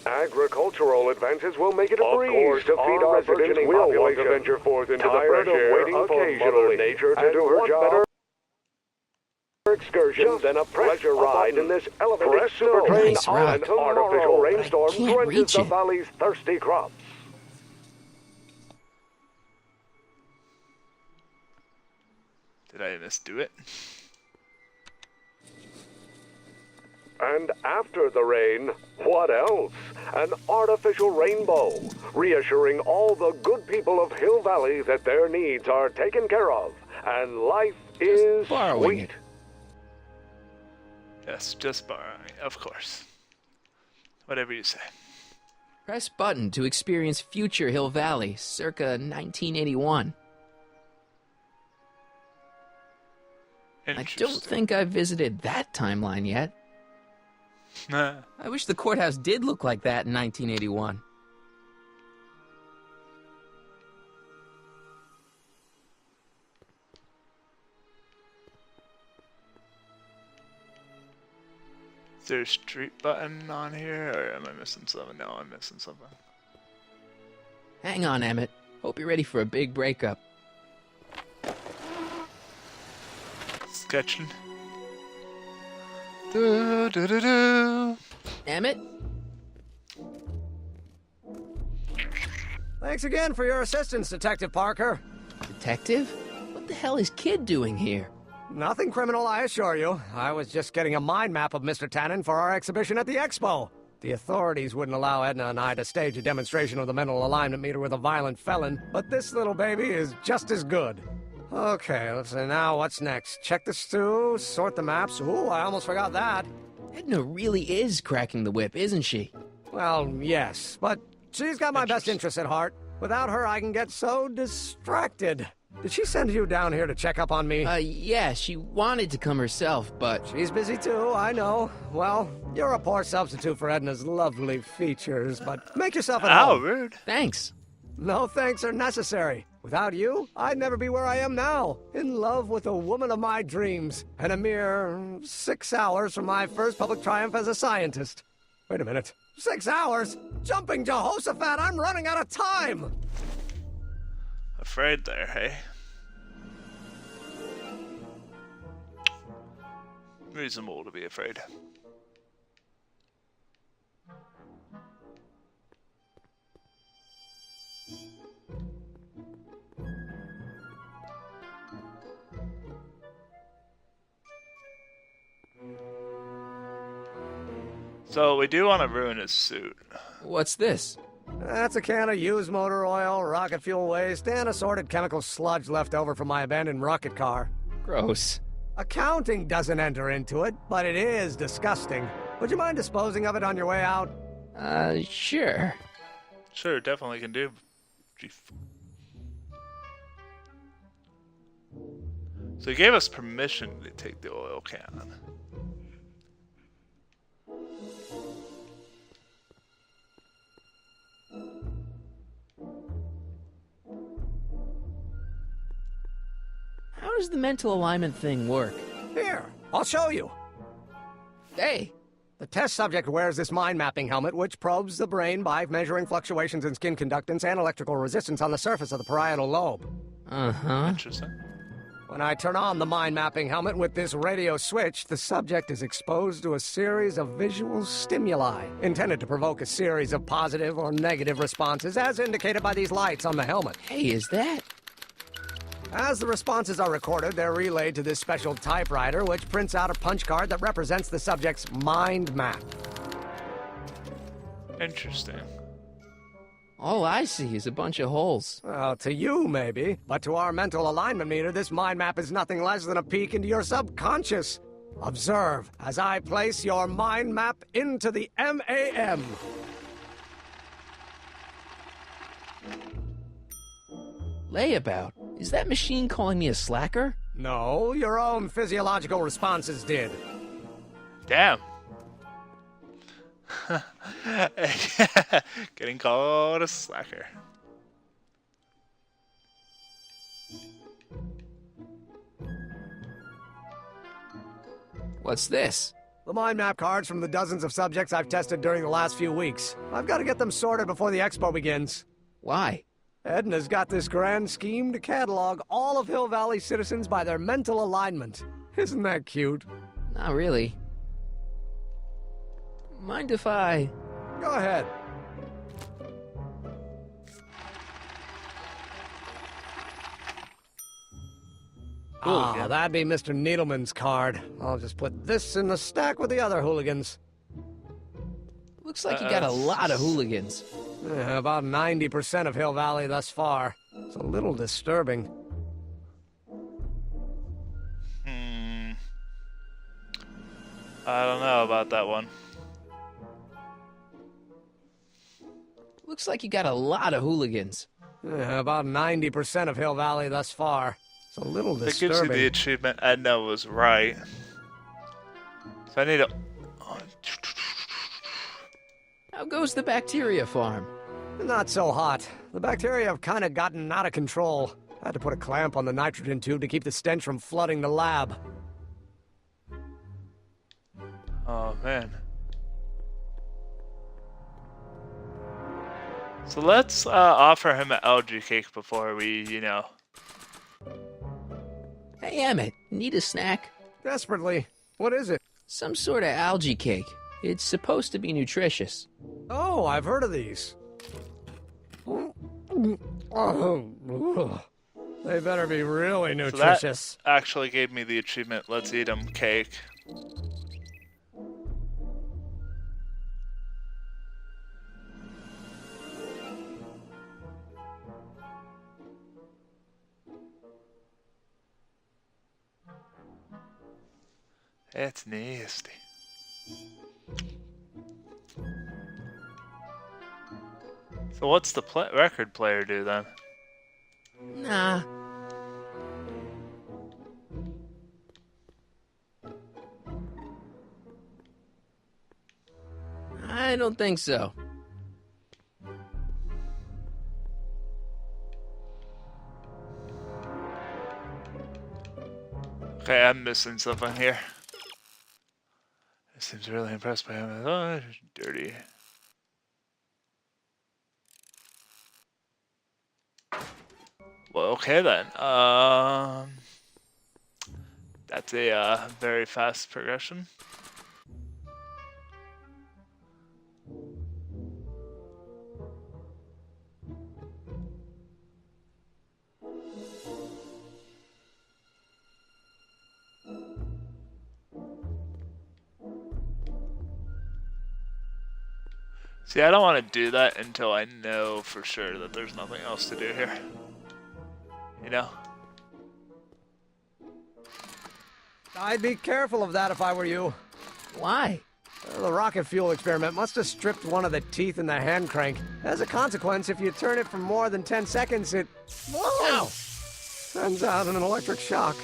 Agricultural advances will make it a breeze to feed our residents will want to venture forth into the fresh air waiting for Mother Nature to do her job. Excursion than a pleasure ride in this elevated super train on an artificial rainstorm drenches the valley's thirsty crops. Did I misdo it? And after the rain, what else? An artificial rainbow, reassuring all the good people of Hill Valley that their needs are taken care of, and life is sweet. Yes, just borrowing, of course. Whatever you say. Press button to experience future Hill Valley, circa 1981. I don't think I've visited that timeline yet. I wish the courthouse did look like that in 1981. Is there a street button on here, or am I missing something? No, I'm missing something. Hang on, Emmett. Hope you're ready for a big breakup. Sketching. Do, do, do, do. Emmett? Thanks again for your assistance, Detective Parker. Detective? What the hell is Kid doing here? Nothing criminal, I assure you. I was just getting a mind map of Mr. Tannen for our exhibition at the Expo. The authorities wouldn't allow Edna and I to stage a demonstration of the mental alignment meter with a violent felon, but this little baby is just as good. Okay, let's see now, what's next? Check the stew, sort the maps. Ooh, I almost forgot that. Edna really is cracking the whip, isn't she? Well, yes, but she's got my best interests at heart. Without her, I can get so distracted. Did she send you down here to check up on me? Yeah, she wanted to come herself, but... She's busy too, I know. Well, you're a poor substitute for Edna's lovely features, but make yourself at home. Rude. Thanks. No thanks are necessary. Without you, I'd never be where I am now, in love with a woman of my dreams, and a mere 6 hours from my first public triumph as a scientist. Wait a minute. 6 hours? Jumping Jehoshaphat, I'm running out of time! Afraid there, hey? Reasonable to be afraid. So we do want to ruin his suit. What's this? That's a can of used motor oil, rocket fuel waste, and assorted chemical sludge left over from my abandoned rocket car. Gross. Accounting doesn't enter into it, but it is disgusting. Would you mind disposing of it on your way out? Sure. Sure, definitely can do. So he gave us permission to take the oil can. How does the mental alignment thing work? Here, I'll show you. Hey! The test subject wears this mind mapping helmet, which probes the brain by measuring fluctuations in skin conductance and electrical resistance on the surface of the parietal lobe. Uh-huh. Interesting. When I turn on the mind mapping helmet with this radio switch, the subject is exposed to a series of visual stimuli, intended to provoke a series of positive or negative responses, as indicated by these lights on the helmet. Hey, is that... As the responses are recorded, they're relayed to this special typewriter, which prints out a punch card that represents the subject's mind map. Interesting. All I see is a bunch of holes. Well, to you, maybe. But to our mental alignment meter, this mind map is nothing less than a peek into your subconscious. Observe as I place your mind map into the MAM. Layabout? Is that machine calling me a slacker? No, your own physiological responses did. Damn. Getting called a slacker. What's this? The mind map cards from the dozens of subjects I've tested during the last few weeks. I've got to get them sorted before the expo begins. Why? Edna's got this grand scheme to catalog all of Hill Valley citizens by their mental alignment. Isn't that cute? Not really. Mind if I... Go ahead. Ah, that'd be Mr. Needleman's card. I'll just put this in the stack with the other hooligans. Looks like you got a lot of hooligans. About 90% of Hill Valley thus far. It's a little disturbing. I don't know about that one. Looks like you got a lot of hooligans. About 90% of Hill Valley thus far. It's a little That disturbing. gives you the achievement Edna was right. So I need to... How goes the bacteria farm? Not so hot. The bacteria have kind of gotten out of control. I had to put a clamp on the nitrogen tube to keep the stench from flooding the lab. Oh, man. So let's offer him an algae cake before we, you know... Hey, Emmett, need a snack? Desperately. What is it? Some sort of algae cake. It's supposed to be nutritious. Oh, I've heard of these. They better be really nutritious. So that actually gave me the achievement, let's eat 'em cake. It's nasty. So what's the record player do then? Nah. I don't think so. Okay, I'm missing something here. Seems really impressed by him. Oh, dirty. Well, okay then. That's a very fast progression. See, I don't want to do that until I know for sure that there's nothing else to do here. You know? I'd be careful of that if I were you. Why? The rocket fuel experiment must have stripped one of the teeth in the hand crank. As a consequence, if you turn it for more than 10 seconds, it... Whoa! Sends out an electric shock.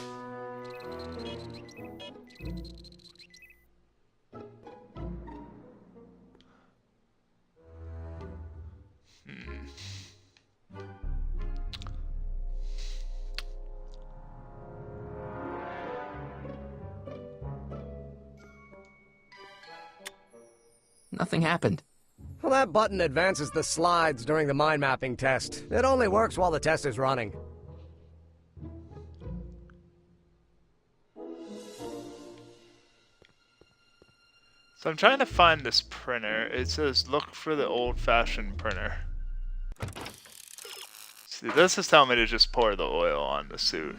Nothing happened. Well, that button advances the slides during the mind mapping test. It only works while the test is running. So I'm trying to find this printer. It says look for the old-fashioned printer. See, this is telling me to just pour the oil on the suit.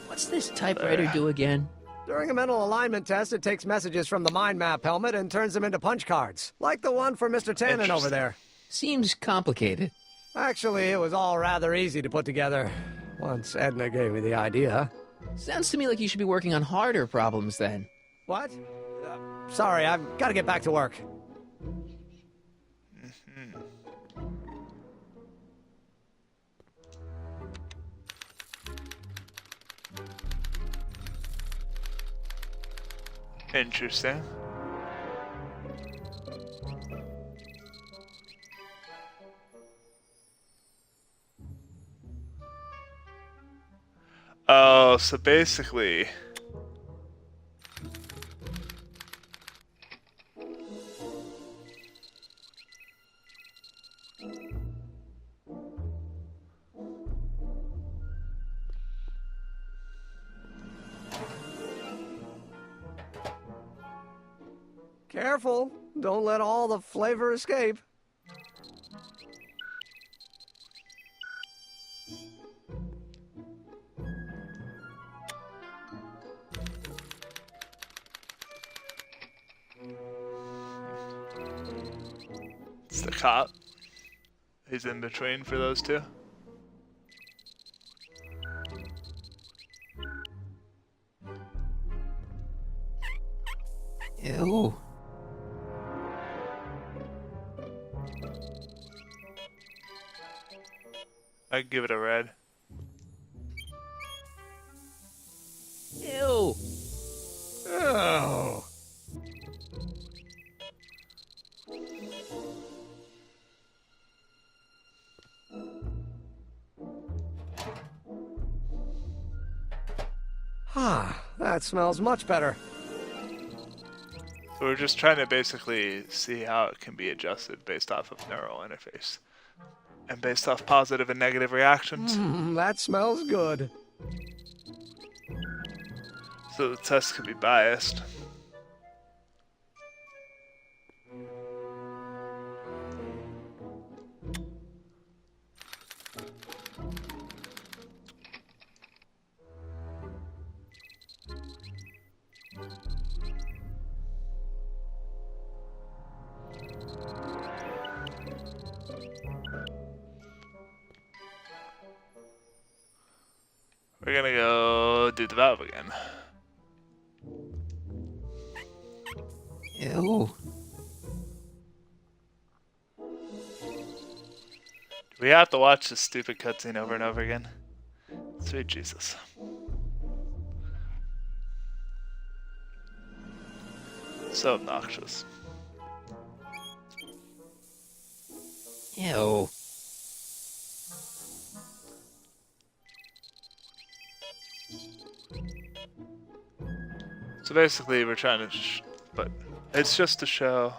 What's this typewriter do again? During a mental alignment test, it takes messages from the mind map helmet and turns them into punch cards. Like the one for Mr. Tannen over there. Seems complicated. Actually, it was all rather easy to put together. Once Edna gave me the idea. Sounds to me like you should be working on harder problems then. What? Sorry, I've got to get back to work. Interesting. Oh, so basically... Careful, don't let all the flavor escape. It's the cop. He's in between for those two. Ew. I'd give it a red. Ew. Oh. Ah, that smells much better. So we're just trying to basically see how it can be adjusted based off of neural interface. And based off positive and negative reactions. That smells good. So the test could be biased. We're gonna go do the valve again. Ew. Do we have to watch this stupid cutscene over and over again? Sweet Jesus. So obnoxious. Ew. So basically we're trying to but it's just to show,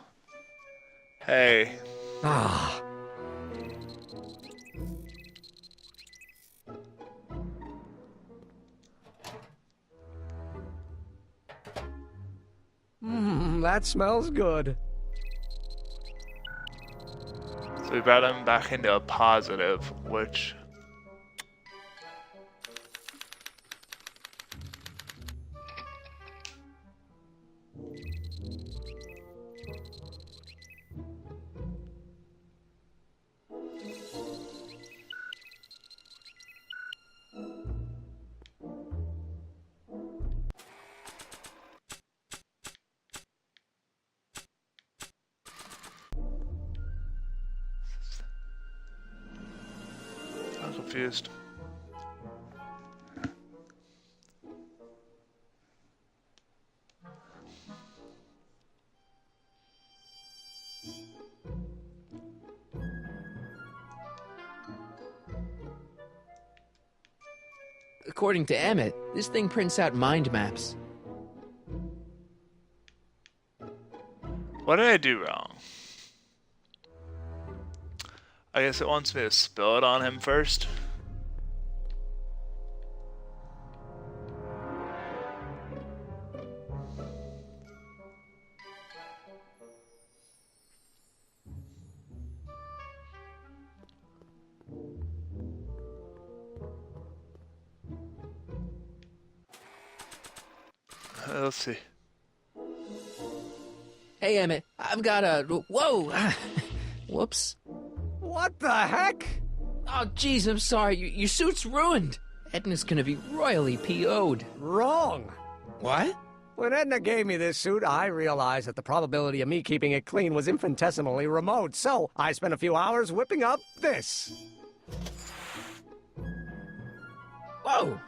hey. Ah. That smells good. So we brought him back into a positive, which I'm confused. According to Emmett, this thing prints out mind maps. What did I do wrong? I guess it wants me to spill it on him first. Let's see. Hey, Emmett, I've got a... Whoa! Whoops. What the heck? Oh, jeez, I'm sorry. Your suit's ruined. Edna's gonna be royally PO'd. Wrong. What? When Edna gave me this suit, I realized that the probability of me keeping it clean was infinitesimally remote, so I spent a few hours whipping up this. Whoa!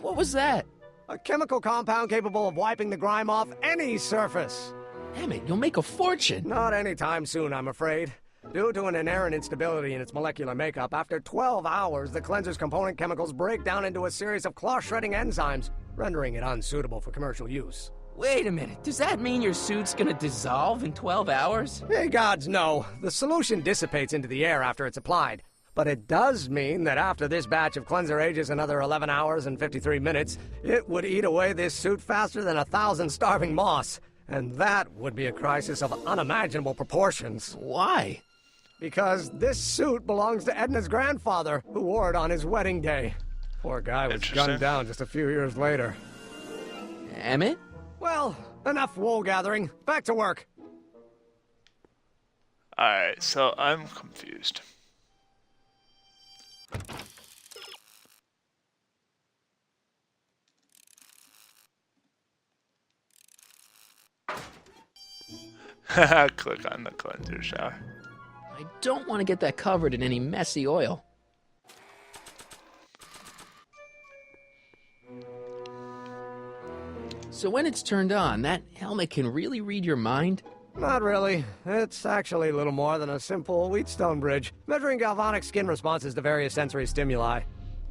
What was that? A chemical compound capable of wiping the grime off any surface. Emmett, you'll make a fortune. Not anytime soon, I'm afraid. Due to an inherent instability in its molecular makeup, after 12 hours, the cleanser's component chemicals break down into a series of cloth-shredding enzymes, rendering it unsuitable for commercial use. Wait a minute, does that mean your suit's gonna dissolve in 12 hours? Hey, gods, no. The solution dissipates into the air after it's applied. But it does mean that after this batch of cleanser ages another 11 hours and 53 minutes, it would eat away this suit faster than 1,000 starving moths. And that would be a crisis of unimaginable proportions. Why? Because this suit belongs to Edna's grandfather, who wore it on his wedding day. Poor guy was gunned down just a few years later. Emmett? Well, Enough wool gathering. Back to work. Alright, so I'm confused. Click on the cleanser shower. I don't want to get that covered in any messy oil. So when it's turned on, that helmet can really read your mind? Not really. It's actually a little more than a simple Wheatstone bridge, measuring galvanic skin responses to various sensory stimuli.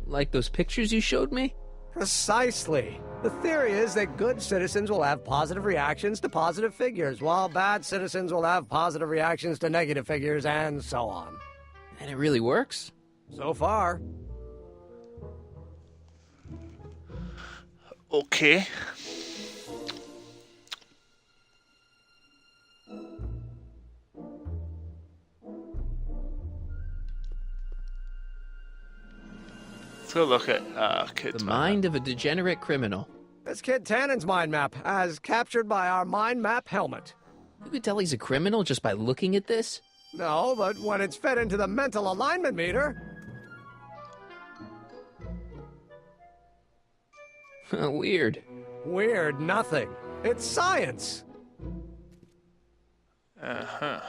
Like those pictures you showed me? Precisely. The theory is that good citizens will have positive reactions to positive figures, while bad citizens will have positive reactions to negative figures, and so on. And it really works? So far. Okay. Let's go look at Kid's The mind of a degenerate criminal. It's Kid Tannen's mind map, as captured by our mind map helmet. You could tell he's a criminal just by looking at this? No, but when it's fed into the mental alignment meter... Weird. Weird nothing. It's science. Uh-huh.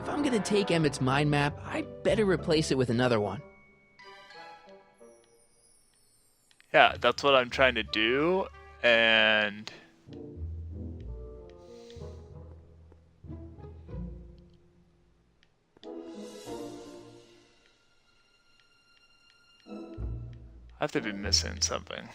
If I'm gonna take Emmett's mind map, I'd better replace it with another one. Yeah, that's what I'm trying to do, and... I have to be missing something.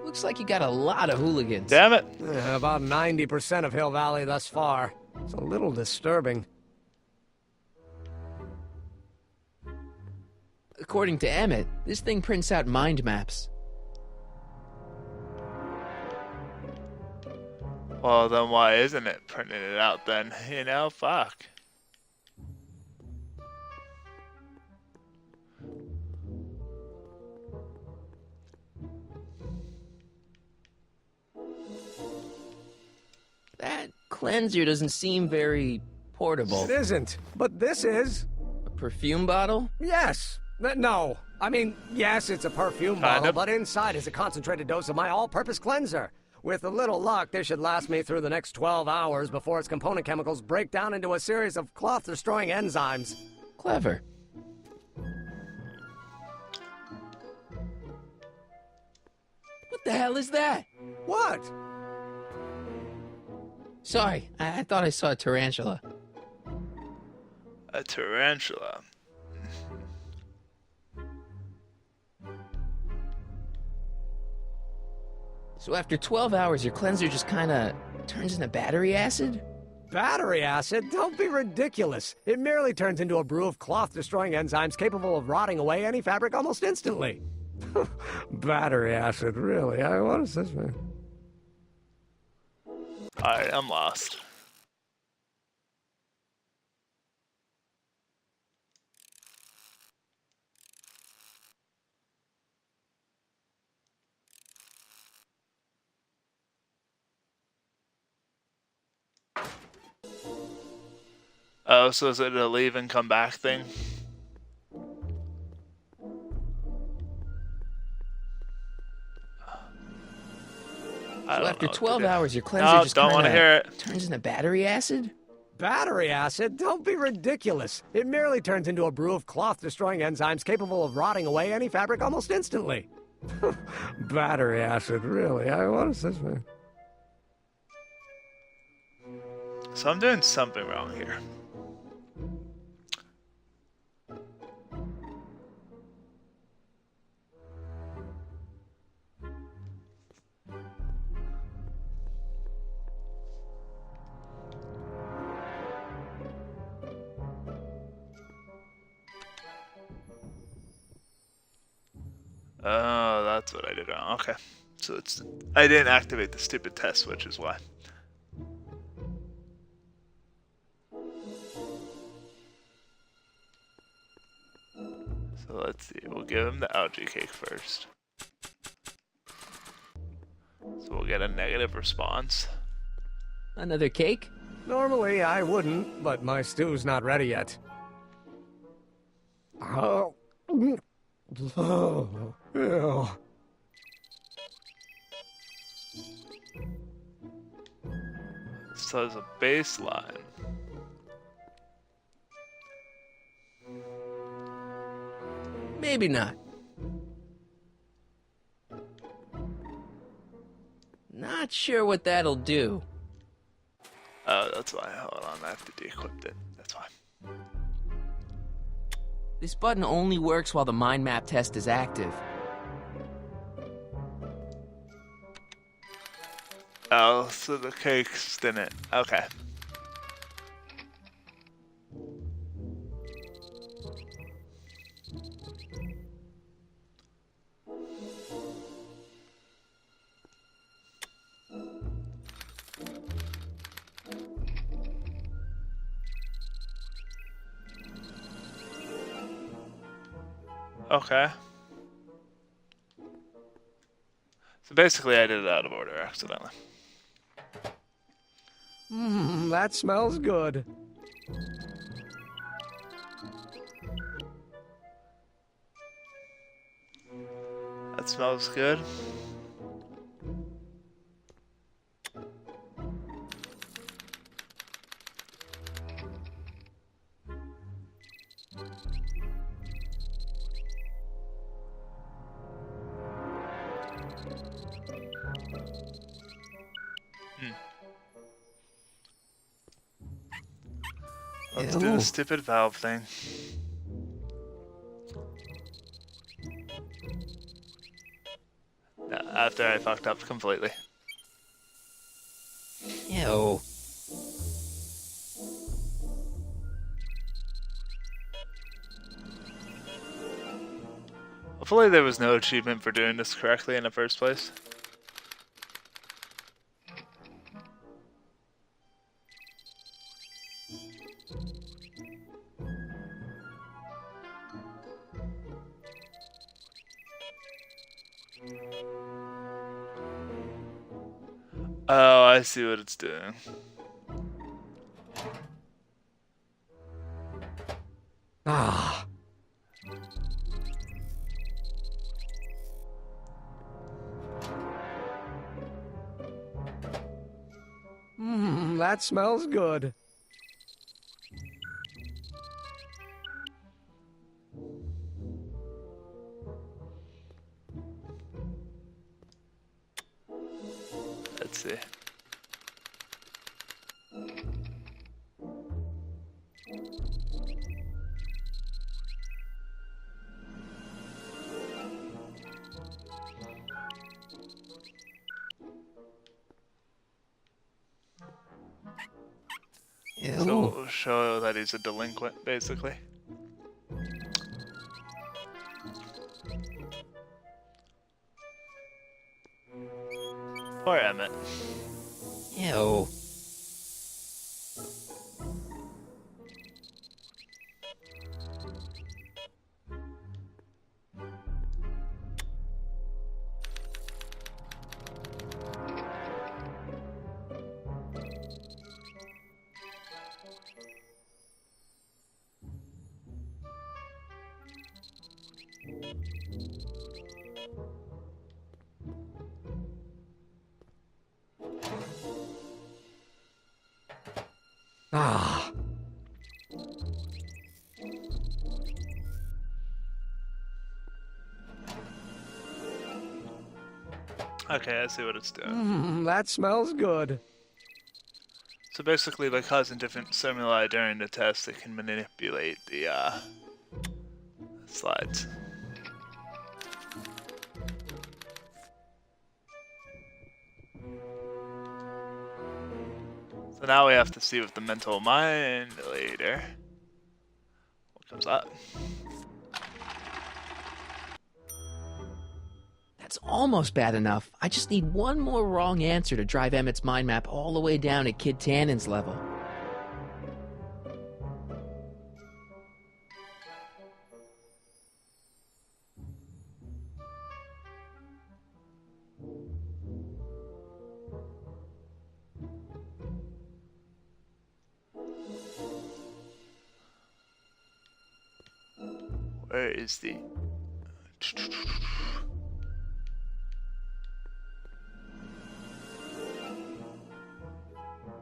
Looks like you got a lot of hooligans. Damn it! About 90% of Hill Valley thus far. It's a little disturbing. According to Emmett, this thing prints out mind maps. Well, then why isn't it printing it out then? You know, fuck. That cleanser doesn't seem very portable. It isn't, but this is. A perfume bottle? Yes. No. I mean, yes, it's a perfume bottle, but inside is a concentrated dose of my all-purpose cleanser. With a little luck, this should last me through the next 12 hours before its component chemicals break down into a series of cloth-destroying enzymes. Clever. What the hell is that? What? Sorry, I thought I saw a tarantula. A tarantula. So after 12 hours, your cleanser just kinda turns into battery acid? Battery acid? Don't be ridiculous. It merely turns into a brew of cloth-destroying enzymes capable of rotting away any fabric almost instantly. Battery acid, really? What is this, man? Alright, I'm lost. Oh, so is it a leave and come back thing? So after 12 hours, your cleanser just don't want to hear it. Turns into battery acid? Battery acid? Don't be ridiculous. It merely turns into a brew of cloth-destroying enzymes capable of rotting away any fabric almost instantly. Battery acid, really? What is this, man? So I'm doing something wrong here. Oh, that's what I did wrong. Okay. So I didn't activate the stupid test, which is why. So let's see. We'll give him the algae cake first. So we'll get a negative response. Another cake? Normally I wouldn't, but my stew's not ready yet. Oh. Oh. Ew. So as a baseline. Maybe not. Not sure what that'll do. Oh, that's why. Hold on, I have to de-equip it. That's why. This button only works while the mind map test is active. Oh, so the cake's didn't. Okay. Okay. So basically I did it out of order accidentally. That smells good. That smells good. Let's do the stupid valve thing. No, after I fucked up completely. Ew. Hopefully there was no achievement for doing this correctly in the first place. Oh, I see what it's doing. Ah. That smells good. Let's see. So we'll show that he's a delinquent, basically. Poor Emmett. Ew. Ah. Okay, I see what it's doing. That smells good. So basically, by causing different stimuli during the test, it can manipulate the slides. So now we have to see with the mental mind later what comes up. That's almost bad enough. I just need one more wrong answer to drive Emmett's mind map all the way down at Kid Tannen's level. Where is the...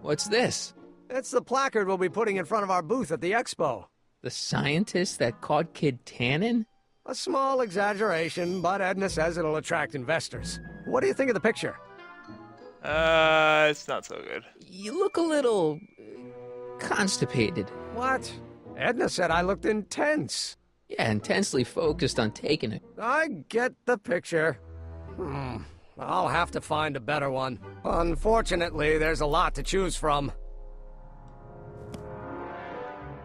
What's this? It's the placard we'll be putting in front of our booth at the expo. The scientist that caught Kid Tannen? A small exaggeration, but Edna says it'll attract investors. What do you think of the picture? It's not so good. You look a little... constipated. What? Edna said I looked intense. Yeah, intensely focused on taking it. I get the picture. I'll have to find a better one. Unfortunately, there's a lot to choose from.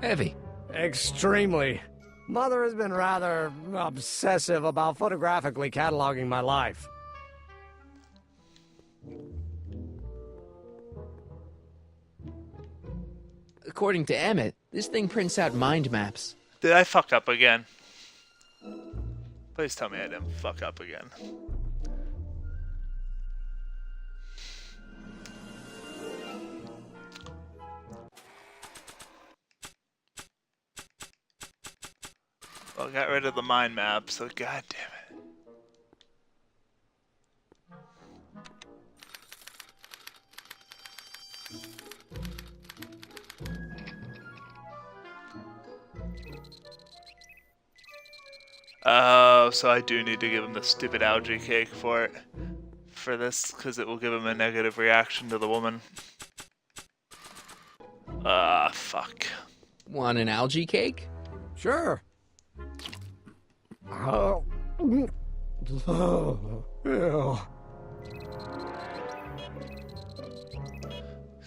Heavy. Extremely. Mother has been rather obsessive about photographically cataloging my life. According to Emmett, this thing prints out mind maps. Did I fuck up again? Please tell me I didn't fuck up again. Well, got rid of the mind map, so god damn it. Oh, so I do need to give him the stupid algae cake for it. For this, because it will give him a negative reaction to the woman. Fuck. Want an algae cake? Sure. Oh.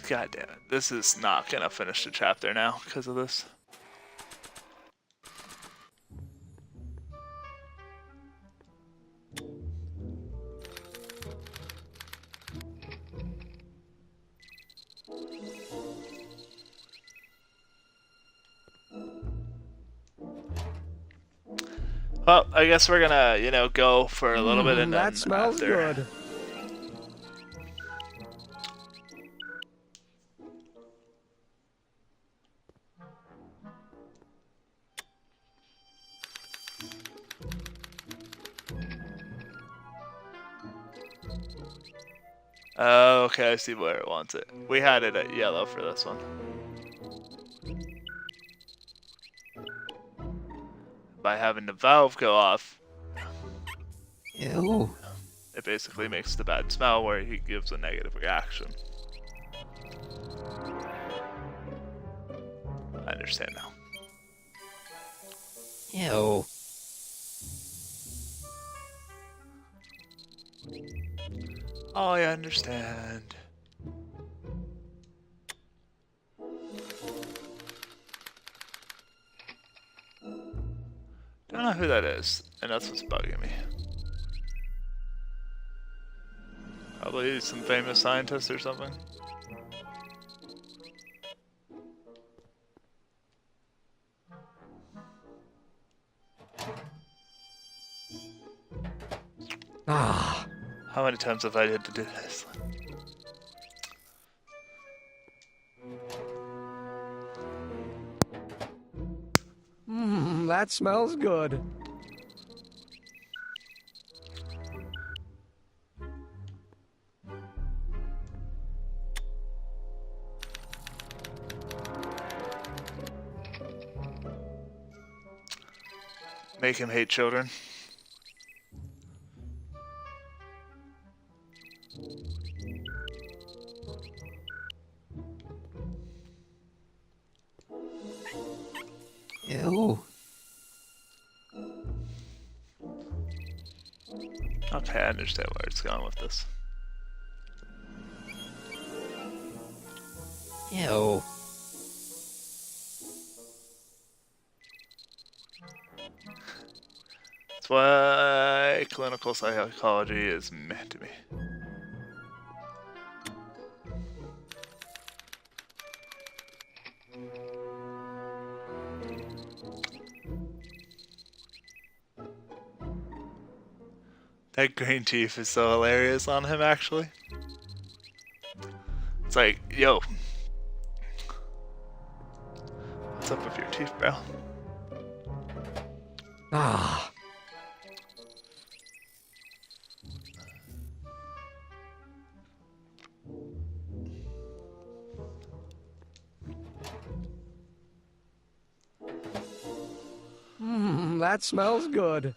God damn it. This is not gonna finish the chapter now because of this. Well, I guess we're gonna, go for a little bit and then that smells after. good. Oh, okay, I see where it wants it. We had it at yellow for this one. By having the valve go off, Ew. it basically makes the bad smell where he gives a negative reaction. I understand now. Ew. I understand. Don't know who that is, and that's what's bugging me. Probably some famous scientist or something. How many times have I had to do this? That smells good. Make him hate children. Ew. Okay, I understand where it's going with this. Ew. That's why clinical psychology is meh to me. That green teeth is so hilarious on him, actually. It's like, yo. What's up with your teeth, bro? Ah. That smells good.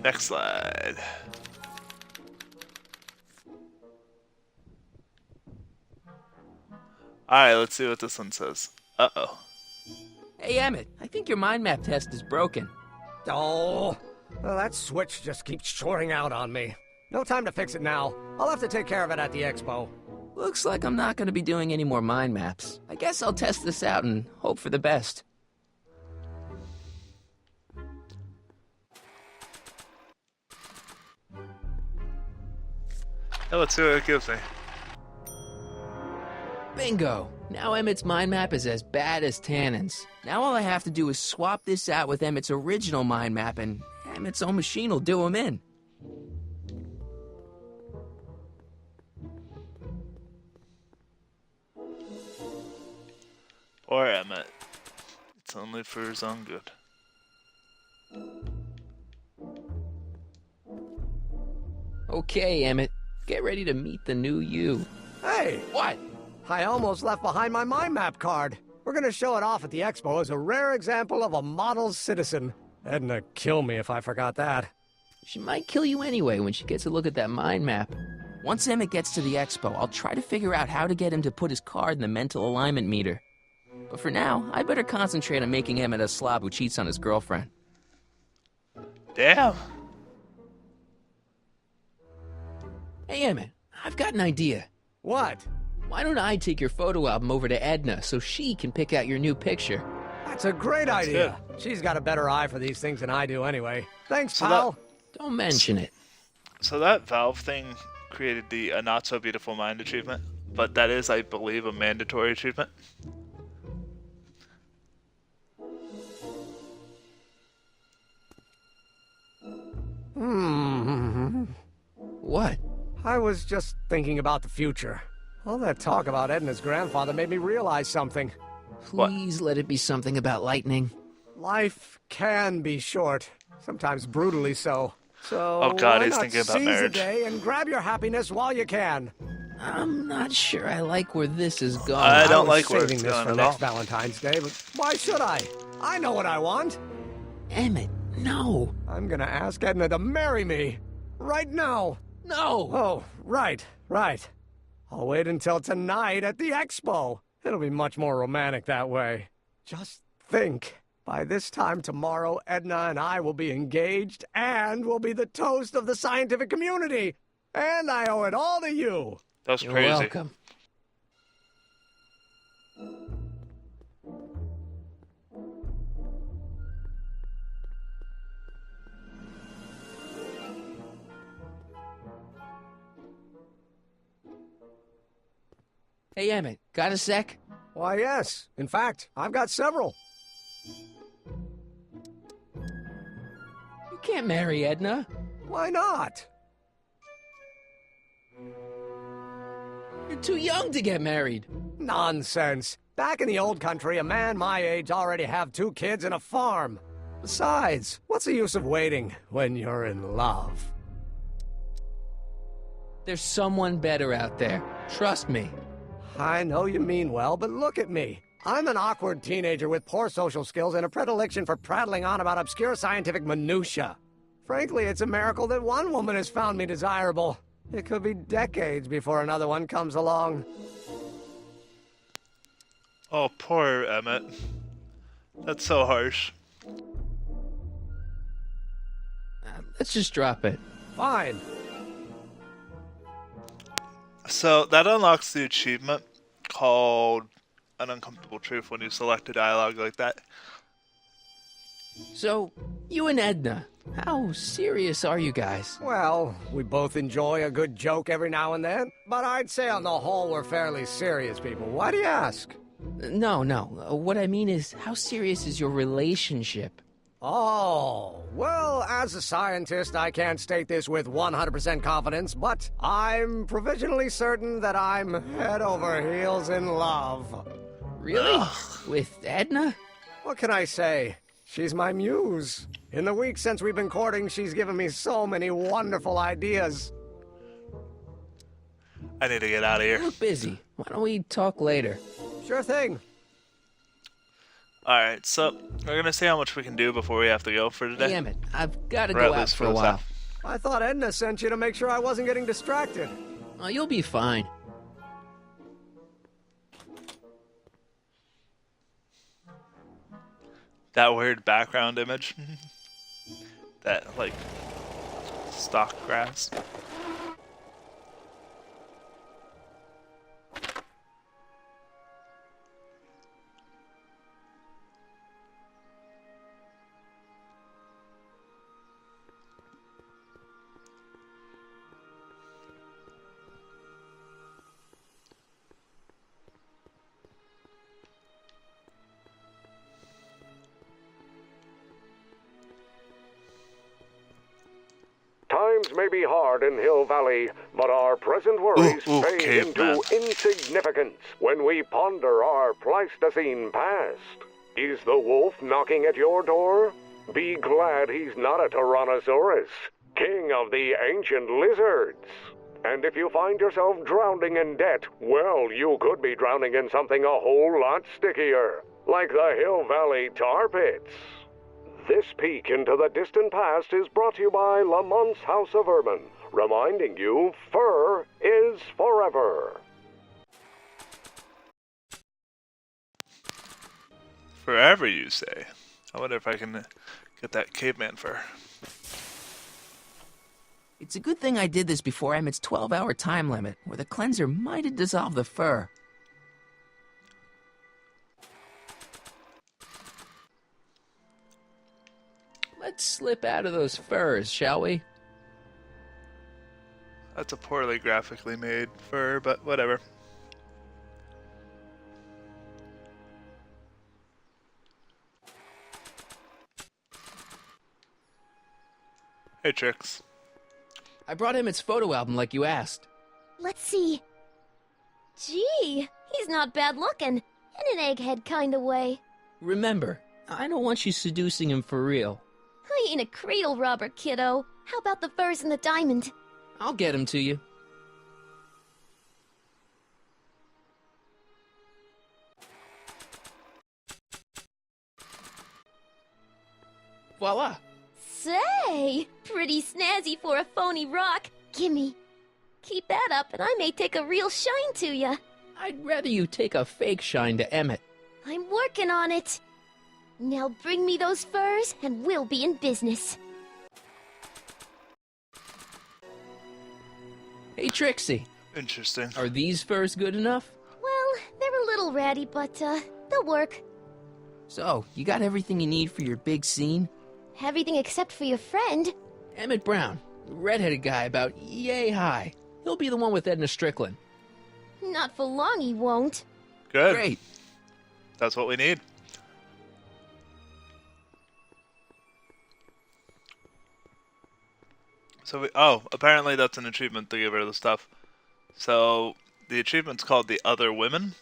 Next slide. Alright, let's see what this one says. Uh-oh. Hey, Emmett, I think your mind map test is broken. Oh, well, that switch just keeps shorting out on me. No time to fix it now. I'll have to take care of it at the expo. Looks like I'm not going to be doing any more mind maps. I guess I'll test this out and hope for the best. Hey, let's see what it gives me. Bingo! Now Emmett's mind map is as bad as Tannen's. Now all I have to do is swap this out with Emmett's original mind map, and Emmett's own machine will do him in. Poor Emmett. It's only for his own good. Okay, Emmett. Get ready to meet the new you. Hey! What? I almost left behind my mind map card. We're gonna show it off at the expo as a rare example of a model citizen. Edna kill me if I forgot that. She might kill you anyway when she gets a look at that mind map. Once Emmett gets to the expo, I'll try to figure out how to get him to put his card in the mental alignment meter. But for now, I better concentrate on making Emmett a slob who cheats on his girlfriend. Damn. Hey, Emmett, I've got an idea. What? Why don't I take your photo album over to Edna so she can pick out your new picture? That's a great idea. Good. She's got a better eye for these things than I do anyway. Thanks, So pal. Don't mention it. So that Valve thing created the Not So Beautiful Mind achievement, but that is, I believe, a mandatory achievement. What? I was just thinking about the future. All that talk about Edna's grandfather made me realize something. Please let it be something about lightning. Life can be short, sometimes brutally so. So Oh God, why he's not thinking about seize marriage. the day and grab your happiness while you can. I'm not sure I like where this is going. I don't was like where saving it's this going for at next all. Valentine's Day, but why should I? I know what I want. Emmett, no. I'm gonna ask Edna to marry me. Right now. No! Oh, right. I'll wait until tonight at the expo. It'll be much more romantic that way. Just think. By this time tomorrow, Edna and I will be engaged and will be the toast of the scientific community. And I owe it all to you. That's You're crazy. welcome. Hey, Emmett, got a sec? Why, yes. In fact, I've got several. You can't marry Edna. Why not? You're too young to get married. Nonsense. Back in the old country, a man my age already have 2 kids and a farm. Besides, what's the use of waiting when you're in love? There's someone better out there. Trust me. I know you mean well, but look at me. I'm an awkward teenager with poor social skills and a predilection for prattling on about obscure scientific minutiae. Frankly, it's a miracle that one woman has found me desirable. It could be decades before another one comes along. Oh, poor Emmett. That's so harsh. Let's just drop it. Fine. So that unlocks the achievement called an uncomfortable truth when you select a dialogue like that. So, you and Edna, how serious are you guys? Well, we both enjoy a good joke every now and then, but I'd say on the whole we're fairly serious people. Why do you ask? No. What I mean is, how serious is your relationship? Oh, well, as a scientist, I can't state this with 100% confidence, but I'm provisionally certain that I'm head over heels in love. Really? With Edna? What can I say? She's my muse. In the weeks since we've been courting, she's given me so many wonderful ideas. I need to get out of here. We're busy. Why don't we talk later? Sure thing. Alright, so we're going to see how much we can do before we have to go for today. Damn it, I've got to Or go at out least for a while. I thought Edna sent you to make sure I wasn't getting distracted. Oh, you'll be fine. That weird background image. That, like, stock grass. Times may be hard in Hill Valley, but our present worries fade into insignificance when we ponder our Pleistocene past. Is the wolf knocking at your door? Be glad he's not a Tyrannosaurus, king of the ancient lizards. And if you find yourself drowning in debt, well, you could be drowning in something a whole lot stickier, like the Hill Valley tar pits. This peek into the distant past is brought to you by Lamont's House of Urban, reminding you fur is forever. Forever, you say? I wonder if I can get that caveman fur. It's a good thing I did this before Emmett's 12-hour time limit, or the cleanser might have dissolved the fur. Let's slip out of those furs, shall we? That's a poorly graphically made fur, but whatever. Hey, Trix. I brought Emmett's photo album like you asked. Let's see. Gee, he's not bad looking. In an egghead kind of way. Remember, I don't want you seducing him for real. I ain't a cradle robber, kiddo. How about the furs and the diamond? I'll get him to you. Voila! Say, pretty snazzy for a phony rock. Gimme. Keep that up and I may take a real shine to ya. I'd rather you take a fake shine to Emmett. I'm working on it. Now bring me those furs and we'll be in business. Hey, Trixie. Interesting. Are these furs good enough? Well, they're a little ratty, but, they'll work. So, you got everything you need for your big scene? Everything except for your friend. Emmett Brown, the redheaded guy about yay high. He'll be the one with Edna Strickland. Not for long, he won't. Good. Great. That's what we need. So apparently that's an achievement to get rid of the stuff. So the achievement's called the Other Woman.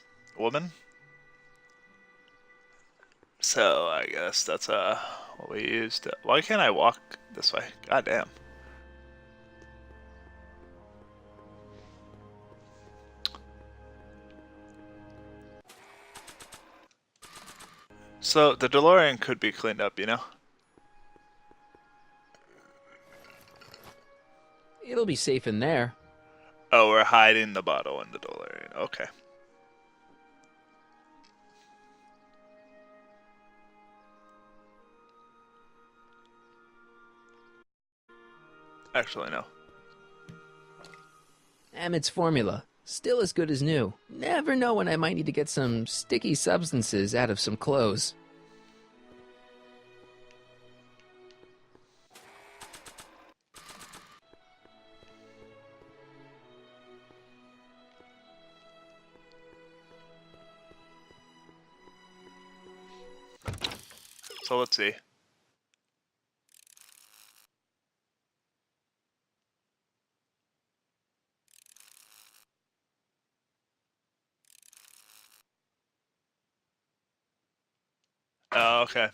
So I guess that's what we used. Why can't I walk this way? God damn. So the DeLorean could be cleaned up, you know? It'll be safe in there. Oh, we're hiding the bottle in the DeLorean. Okay. Actually, no. Emmett's formula. Still as good as new. Never know when I might need to get some sticky substances out of some clothes. So let's see. Oh, okay.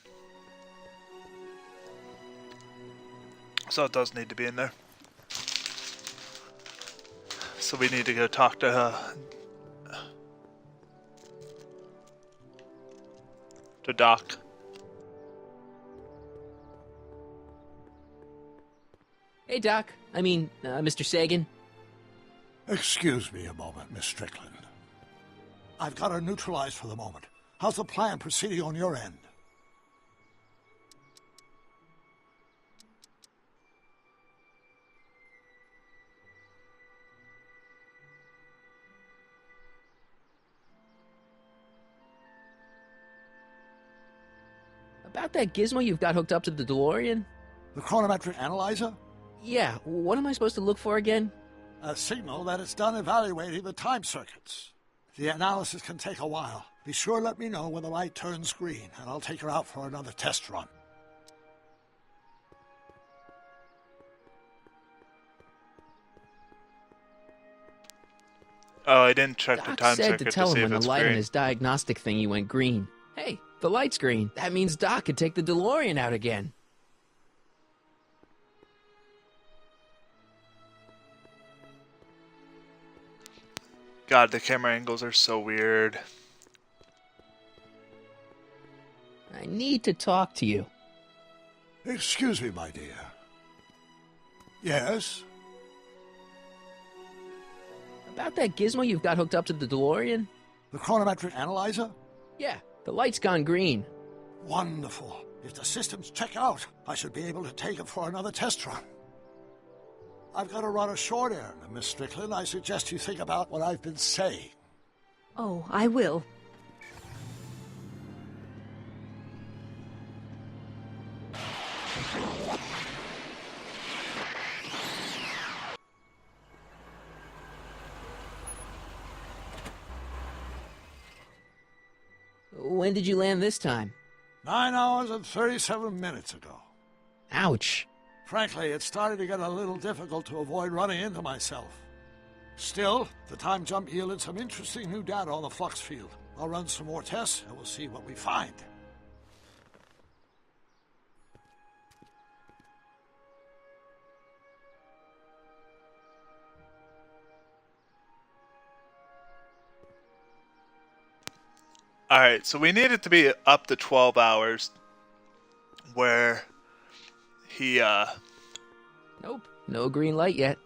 So it does need to be in there. So we need to go talk to Doc. Hey, Doc. I mean, Mr. Sagan. Excuse me a moment, Miss Strickland. I've got her neutralized for the moment. How's the plan proceeding on your end? About that gizmo you've got hooked up to the DeLorean? The chronometric analyzer? Yeah, what am I supposed to look for again? A signal that it's done evaluating the time circuits. The analysis can take a while. Be sure to let me know when the light turns green, and I'll take her out for another test run. Oh, I didn't check the Doc time said circuit to tell see him if when it's the light on green. his diagnostic thingy went green. Hey, the light's green. That means Doc could take the DeLorean out again. God, the camera angles are so weird. I need to talk to you. Excuse me, my dear. Yes? About that gizmo you've got hooked up to the DeLorean? The chronometric analyzer? Yeah, the light's gone green. Wonderful. If the systems check out, I should be able to take it for another test run. I've got to run a short errand, Miss Strickland. I suggest you think about what I've been saying. Oh, I will. When did you land this time? 9 hours and 37 minutes ago. Ouch. Frankly, it started to get a little difficult to avoid running into myself. Still, the time jump yielded some interesting new data on the flux field. I'll run some more tests and we'll see what we find. Alright, so we need it to be up to 12 hours where he, Nope, no green light yet.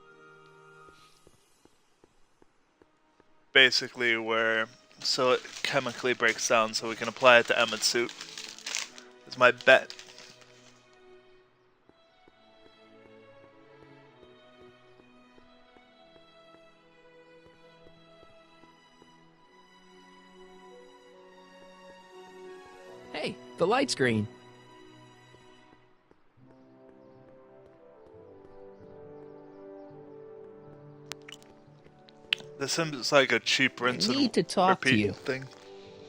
basically where, so it chemically breaks down so we can apply it to Emmett's suit. Is my bet. Hey, the light's green. This seems like a cheap rinse I need to talk to repeat you. thing.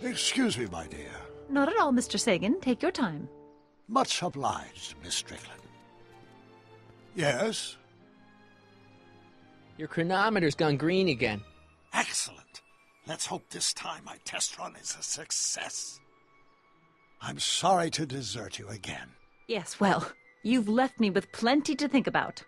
Excuse me, my dear. Not at all, Mr. Sagan. Take your time. Much obliged, Miss Strickland. Yes? Your chronometer's gone green again. Excellent. Let's hope this time my test run is a success. I'm sorry to desert you again. Yes, well, you've left me with plenty to think about.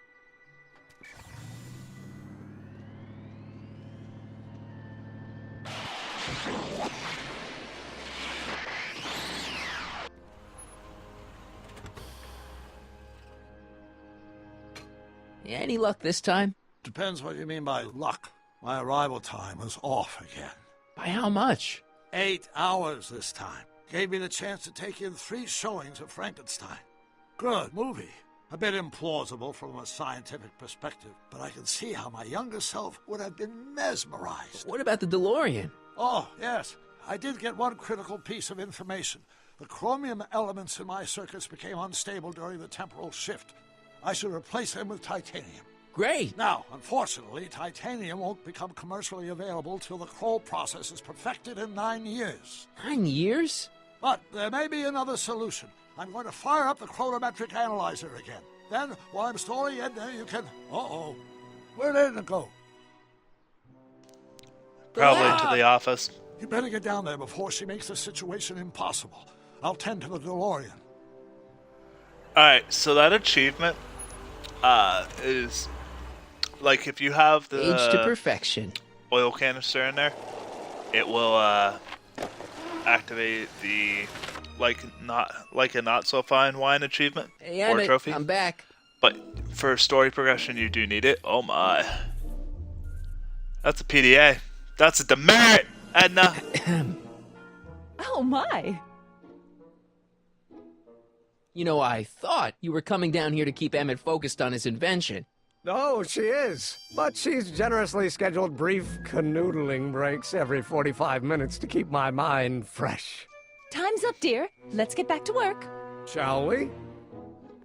Any luck this time? Depends what you mean by luck. My arrival time was off again. By how much? 8 hours this time. Gave me the chance to take in 3 showings of Frankenstein. Good movie. A bit implausible from a scientific perspective, but I can see how my younger self would have been mesmerized. What about the DeLorean? Oh, yes. I did get one critical piece of information. The chromium elements in my circuits became unstable during the temporal shift. I should replace them with titanium. Great! Now, unfortunately, titanium won't become commercially available till the Kroll process is perfected in 9 years. 9 years? But there may be another solution. I'm going to fire up the chronometric analyzer again. Then, while I'm storing Edna, you can... Uh-oh. Where'd Edna go? Probably to the office. You better get down there before she makes the situation impossible. I'll tend to the DeLorean. Alright, so that achievement is... Like, if you have the... Age to perfection. Oil canister in there, it will activate the... Like a not so fine wine achievement Hey, or Emmett, trophy. I'm back. But for story progression, you do need it. Oh my, that's a PDA. That's a demerit, Edna. Oh my! You know, I thought you were coming down here to keep Emmett focused on his invention. No, she is. But she's generously scheduled brief canoodling breaks every 45 minutes to keep my mind fresh. Time's up, dear. Let's get back to work. Shall we?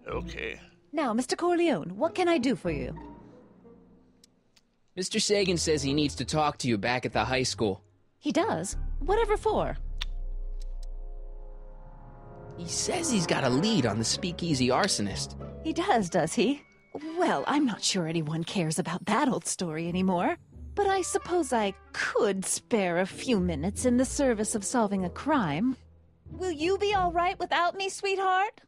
Okay. Now, Mr. Corleone, what can I do for you? Mr. Sagan says he needs to talk to you back at the high school. He does? Whatever for? He says he's got a lead on the speakeasy arsonist. He does he? Well, I'm not sure anyone cares about that old story anymore. But I suppose I could spare a few minutes in the service of solving a crime. Will you be all right without me, sweetheart?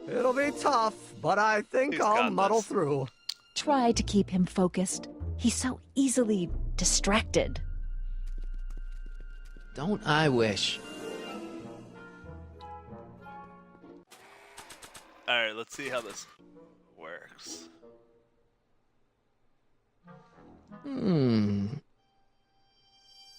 It'll be tough, but I think I'll muddle through. Try to keep him focused. He's so easily distracted. Don't I wish? Alright, let's see how this works.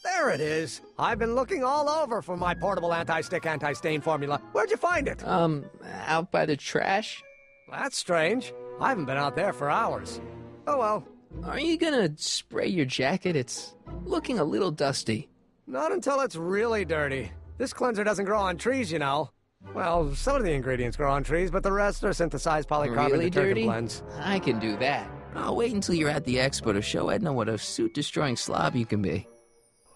There it is. I've been looking all over for my portable anti-stick, anti-stain formula. Where'd you find it? Out by the trash. That's strange. I haven't been out there for hours. Oh well. Are you gonna spray your jacket? It's looking a little dusty. Not until it's really dirty. This cleanser doesn't grow on trees, you know. Well, some of the ingredients grow on trees, but the rest are synthesized polycarbonate Really detergent dirty? blends. I can do that. I'll wait until you're at the expo to show Edna what a suit-destroying slob you can be.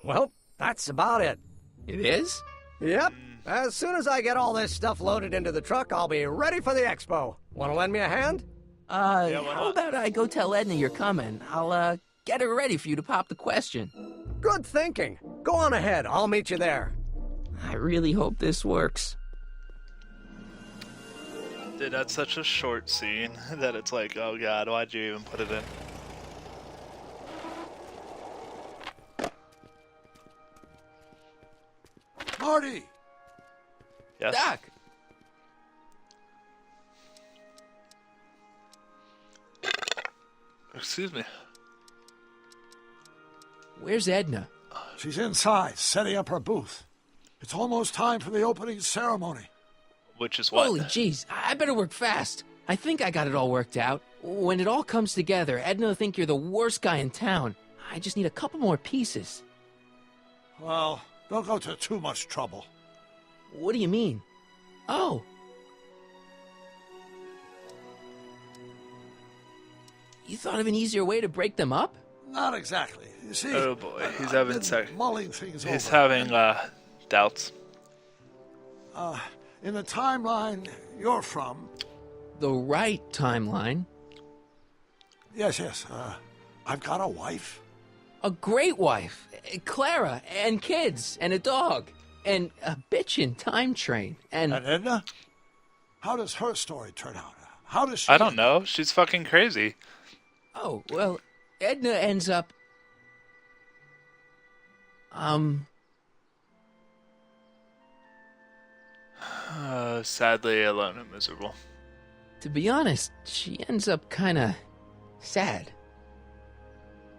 Well, that's about it. It is? Yep. As soon as I get all this stuff loaded into the truck, I'll be ready for the expo. Want to lend me a hand? How about I go tell Edna you're coming? I'll, get her ready for you to pop the question. Good thinking. Go on ahead. I'll meet you there. I really hope this works. Dude, that's such a short scene that it's like, oh god, why'd you even put it in? Marty! Yes? Doc! Excuse me. Where's Edna? She's inside, setting up her booth. It's almost time for the opening ceremony. Which is what? Holy jeez, I better work fast. I think I got it all worked out. When it all comes together, Edna will think you're the worst guy in town. I just need a couple more pieces. Well, don't go to too much trouble. What do you mean? Oh. You thought of an easier way to break them up? Not exactly. You see, Oh boy, he's having mulling things he's over. having doubts. In the timeline you're from... The right timeline? Yes. I've got a wife. A great wife. Clara, and kids, and a dog. And a bitchin' time train. And Edna? How does her story turn out? How does she... I don't know. She's fucking crazy. Oh, well, Edna ends up... Sadly alone and miserable. To be honest, she ends up kinda sad.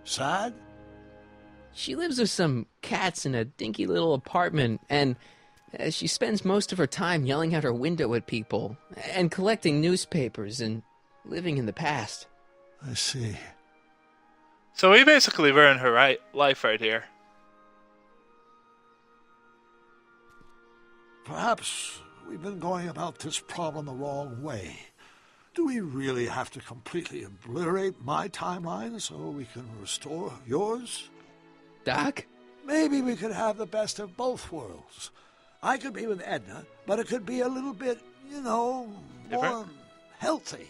Sad? She lives with some cats in a dinky little apartment, and she spends most of her time yelling out her window at people, and collecting newspapers, and living in the past. I see. So we basically ruined her life right here. Perhaps we've been going about this problem the wrong way. Do we really have to completely obliterate my timeline so we can restore yours? Doc? Maybe we could have the best of both worlds. I could be with Edna, but it could be a little bit, more healthy.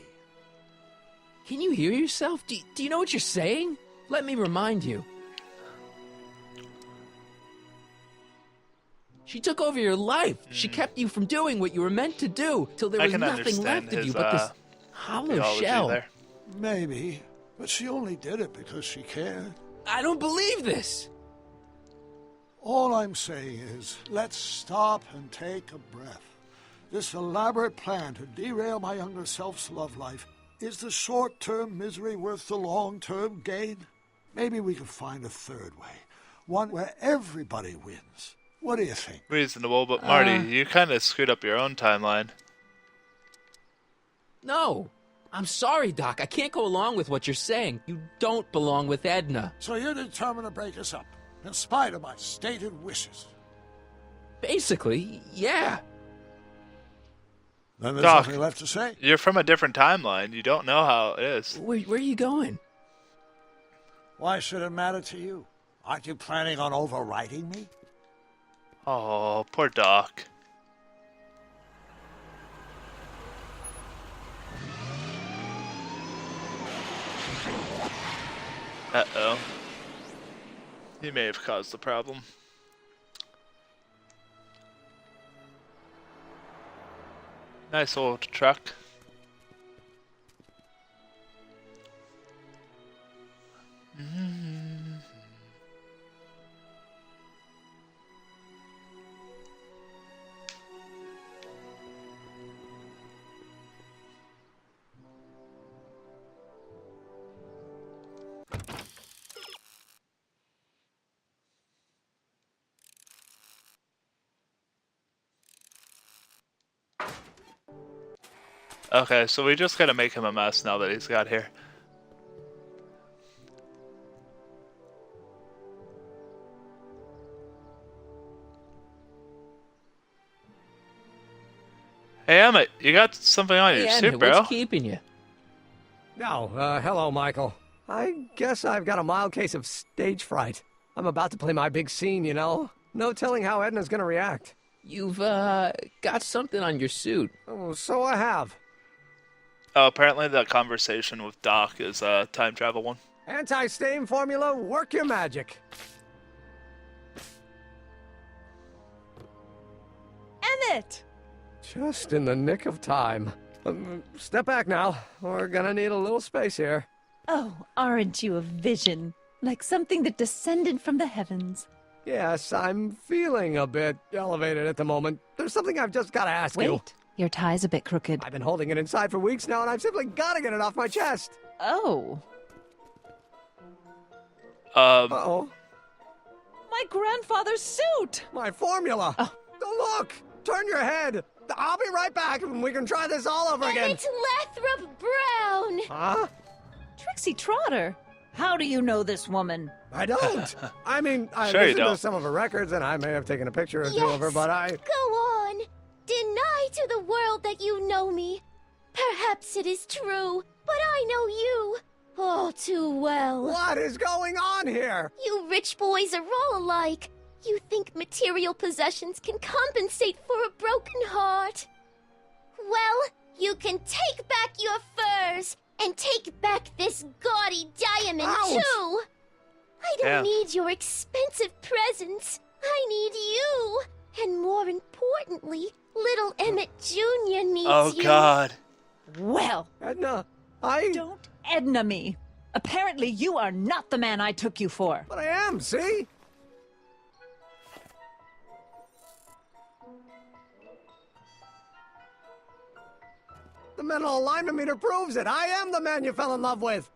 Can you hear yourself? Do you know what you're saying? Let me remind you. She took over your life. She kept you from doing what you were meant to do till there was nothing left of you but this hollow shell. There. Maybe, but she only did it because she cared. I don't believe this. All I'm saying is, let's stop and take a breath. This elaborate plan to derail my younger self's love life, is the short-term misery worth the long-term gain? Maybe we could find a third way, one where everybody wins. What do you think? Reasonable, but Marty, you kind of screwed up your own timeline. No. I'm sorry, Doc. I can't go along with what you're saying. You don't belong with Edna. So you're determined to break us up, in spite of my stated wishes? Basically, yeah. Then there's Doc, nothing left to say. You're from a different timeline. You don't know how it is. Where are you going? Why should it matter to you? Aren't you planning on overwriting me? Oh, poor Doc. Uh-oh. He may have caused the problem. Nice old truck. Okay, so we just gotta make him a mess now that he's got here. Hey Emmett, you got something on your suit, bro. What's keeping you? No, hello, Michael. I guess I've got a mild case of stage fright. I'm about to play my big scene, you know? No telling how Edna's gonna react. You've, got something on your suit. Oh, so I have. Oh, apparently the conversation with Doc is a time travel one. Anti-stain formula, work your magic. Emmett! Just in the nick of time. Step back now. We're gonna need a little space here. Oh, aren't you a vision? Like something that descended from the heavens. Yes, I'm feeling a bit elevated at the moment. There's something I've just gotta ask you. Wait, your tie's a bit crooked. I've been holding it inside for weeks now, and I've simply gotta get it off my chest. Oh. Uh-oh. My grandfather's suit! My formula! Oh. Look! Turn your head! I'll be right back, and we can try this all over again. It's Lathrop Brown! Huh? Trixie Trotter! How do you know this woman? I don't. I mean, I sure listened to some of her records, and I may have taken a picture or two of her, but I... Go on. Deny to the world that you know me. Perhaps it is true, but I know you all too well. What is going on here? You rich boys are all alike. You think material possessions can compensate for a broken heart. Well, you can take back your furs. And take back this gaudy diamond, too! I don't need your expensive presents. I need you. And more importantly, little Emmett Jr. needs you. Oh, God. Well, Edna, Don't Edna me. Apparently you are not the man I took you for. But I am, see? The mental alignment meter proves it. I am the man you fell in love with.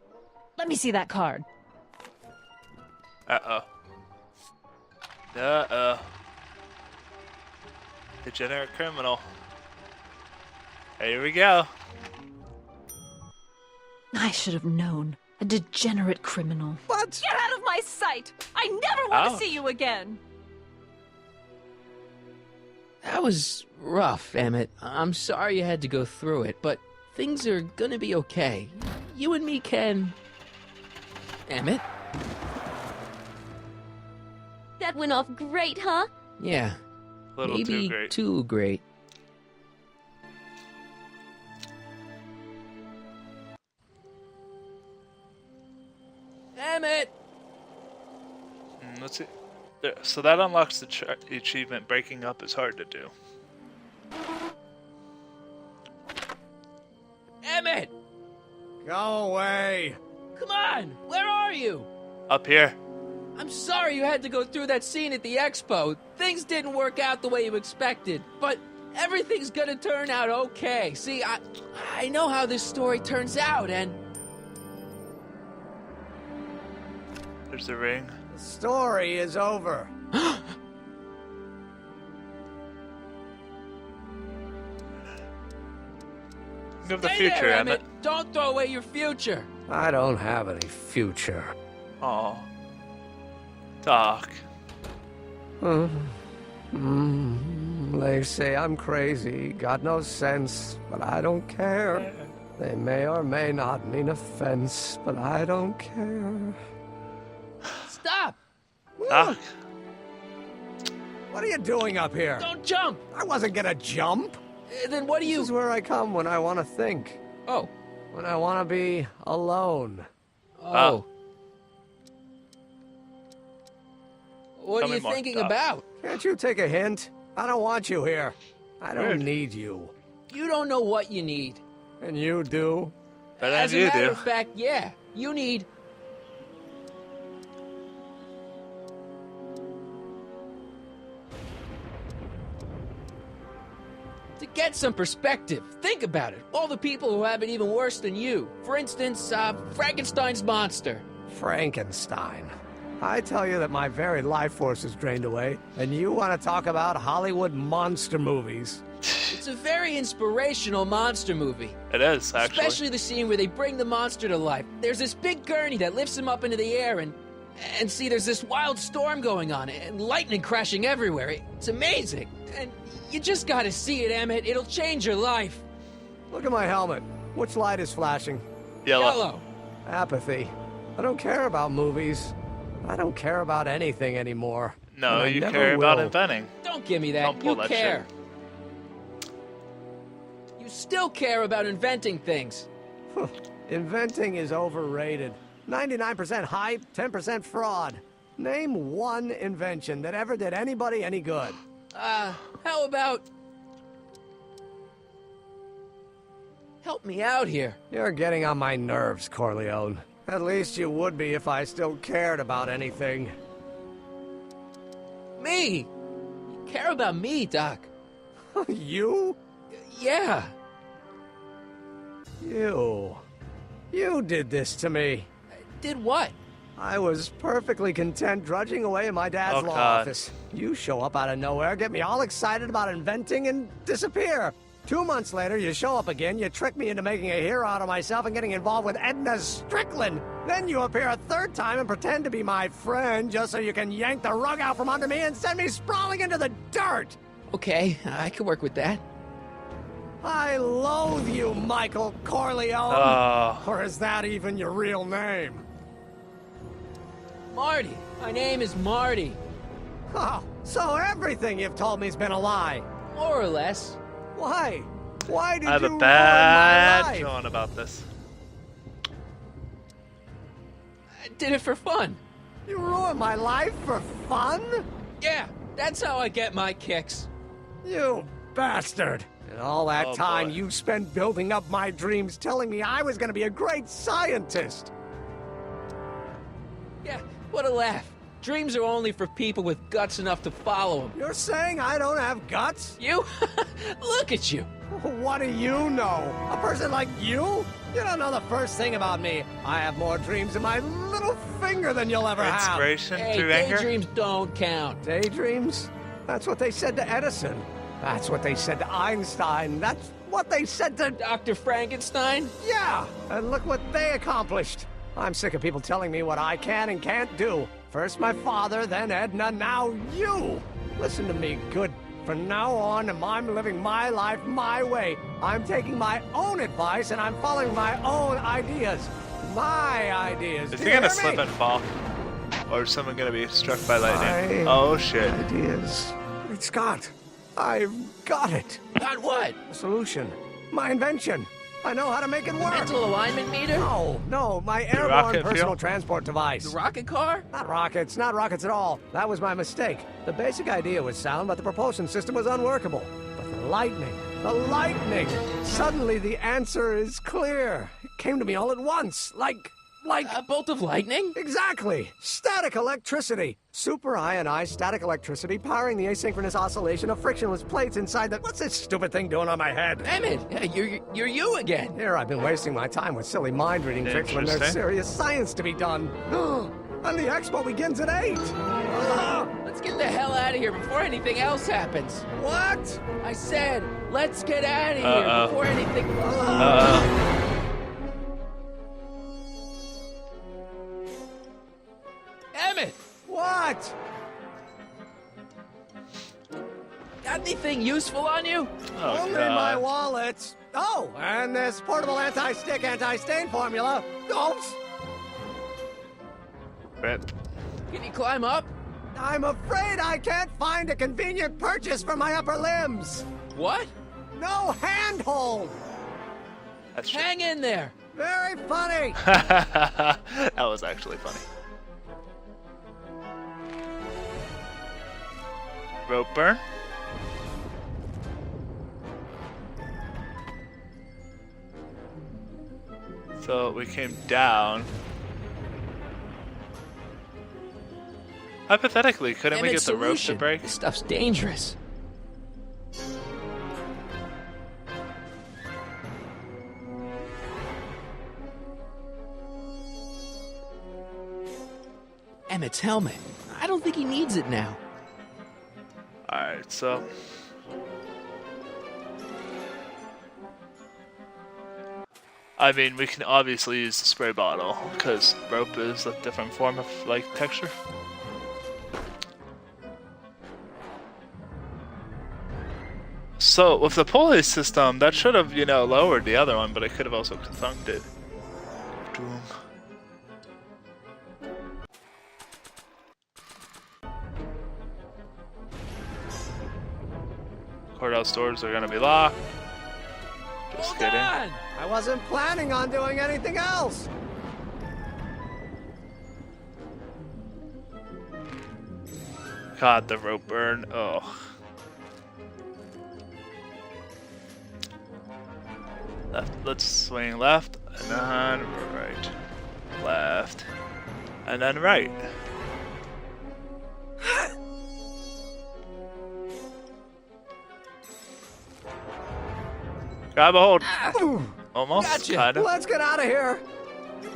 Let me see that card. Uh-oh. Uh-oh. Degenerate criminal. Here we go. I should have known. A degenerate criminal. What? Get out of my sight! I never want Ouch. to see you again! That was rough, Emmett. I'm sorry you had to go through it, but things are gonna be okay. You and me can... Emmett? That went off great, huh? Yeah. A little Maybe too great. too great. Emmett! Let's see. There, so that unlocks the achievement. Breaking up is hard to do. Emmett! Go away. Come on! Where are you? Up here. I'm sorry you had to go through that scene at the expo. Things didn't work out the way you expected, but everything's gonna turn out okay. See, I know how this story turns out, and... There's the ring. The story is over. Think of the Stay future, there, Emmett. Don't throw away your future. I don't have any future. Oh. Doc. They say I'm crazy, got no sense, but I don't care. They may or may not mean offense, but I don't care. Stop! Doc. What are you doing up here? Don't jump! I wasn't gonna jump. Then what do you... This is where I come when I want to think. Oh. When I want to be alone. Oh. What Tell are me you more, thinking Doc. about? Can't you take a hint? I don't want you here. I don't Weird. need you. You don't know what you need. And you do? Better As a than you matter do. of fact, yeah. You need... To get some perspective, think about it. All the people who have it even worse than you. For instance, Frankenstein's monster. Frankenstein. I tell you that my very life force is drained away, and you want to talk about Hollywood monster movies. It's a very inspirational monster movie. It is, actually. Especially the scene where they bring the monster to life. There's this big gurney that lifts him up into the air, and see, there's this wild storm going on, and lightning crashing everywhere. It's amazing. And you just gotta see it, Emmett. It'll change your life. Look at my helmet. Which light is flashing? Yellow. Apathy. I don't care about movies. I don't care about anything anymore. No, And I you never care about will. inventing. Don't give me that. Don't pull You that care. You still care about inventing things. Inventing is overrated. 99% hype, 10% fraud. Name one invention that ever did anybody any good. How about... Help me out here. You're getting on my nerves, Corleone. At least you would be if I still cared about anything. Me? You care about me, Doc. You? Yeah. You. You did this to me. Did what? I was perfectly content drudging away in my dad's Oh, law God. office. You show up out of nowhere, get me all excited about inventing, and disappear. 2 months later, you show up again, you trick me into making a hero out of myself and getting involved with Edna Strickland. Then you appear a third time and pretend to be my friend just so you can yank the rug out from under me and send me sprawling into the dirt. Okay, I can work with that. I loathe you, Michael Corleone. Oh. Or is that even your real name? Marty. My name is Marty. Oh, so everything you've told me's been a lie. More or less. Why? Why did I have you a ruin bad my life? feeling about this. I did it for fun. You ruined my life for fun? Yeah, that's how I get my kicks. You bastard. And all that Oh, time boy. you spent building up my dreams, telling me I was going to be a great scientist. Yeah, what a laugh. Dreams are only for people with guts enough to follow them. You're saying I don't have guts? You? Look at you. What do you know? A person like you? You don't know the first thing about me. I have more dreams in my little finger than you'll ever have. Inspiration Hey, through anger? daydreams don't count. Daydreams? That's what they said to Edison. That's what they said to Einstein. That's what they said to Dr. Frankenstein? Yeah, and look what they accomplished. I'm sick of people telling me what I can and can't do. First my father, then Edna, now you. Listen to me, good. From now on, I'm living my life my way. I'm taking my own advice and I'm following my own ideas. My ideas. Is Do he you gonna hear slip me? and fall? Or is someone gonna be struck by lightning? My Oh shit. Ideas. Great Scott. I've got it. Got what? A solution. My invention. I know how to make it work. Mental alignment meter? No, my airborne rocket personal fuel? transport device. The rocket car? Not rockets at all. That was my mistake. The basic idea was sound, but the propulsion system was unworkable. But the lightning! Suddenly the answer is clear. It came to me all at once, like... A bolt of lightning? Exactly! Static electricity! Super ionized static electricity powering the asynchronous oscillation of frictionless plates inside the... What's this stupid thing doing on my head? Emmett, you're you again. Here I've been wasting my time with silly mind-reading tricks when there's Interesting. serious science to be done. And the expo begins at 8! Let's get the hell out of here before anything else happens. What? I said, let's get out of here Uh-oh. before anything... Emmett! What? Got anything useful on you? Oh, Only God. my wallet. Oh, and this portable anti-stick, anti-stain formula. Oops! Rip. Can you climb up? I'm afraid I can't find a convenient purchase for my upper limbs. What? No handhold. That's true. Hang in there. Very funny. That was actually funny. Rope burn. So we came down. Hypothetically, couldn't we Emmett's get the rope to solution. break? This stuff's dangerous. Emmett's helmet. I don't think he needs it now. Alright, so... I mean, we can obviously use the spray bottle, because rope is a different form of, like, texture. So, with the pulley system, that should have, you know, lowered the other one, but it could have also thunked it. Doom. Courthouse doors are gonna be locked. Just Hold kidding. on! I wasn't planning on doing anything else. God, the rope burn. Oh. Left. Let's swing left, and then right. Left. And then right. Grab a hold. Almost. Gotcha. Kinda. Let's get out of here.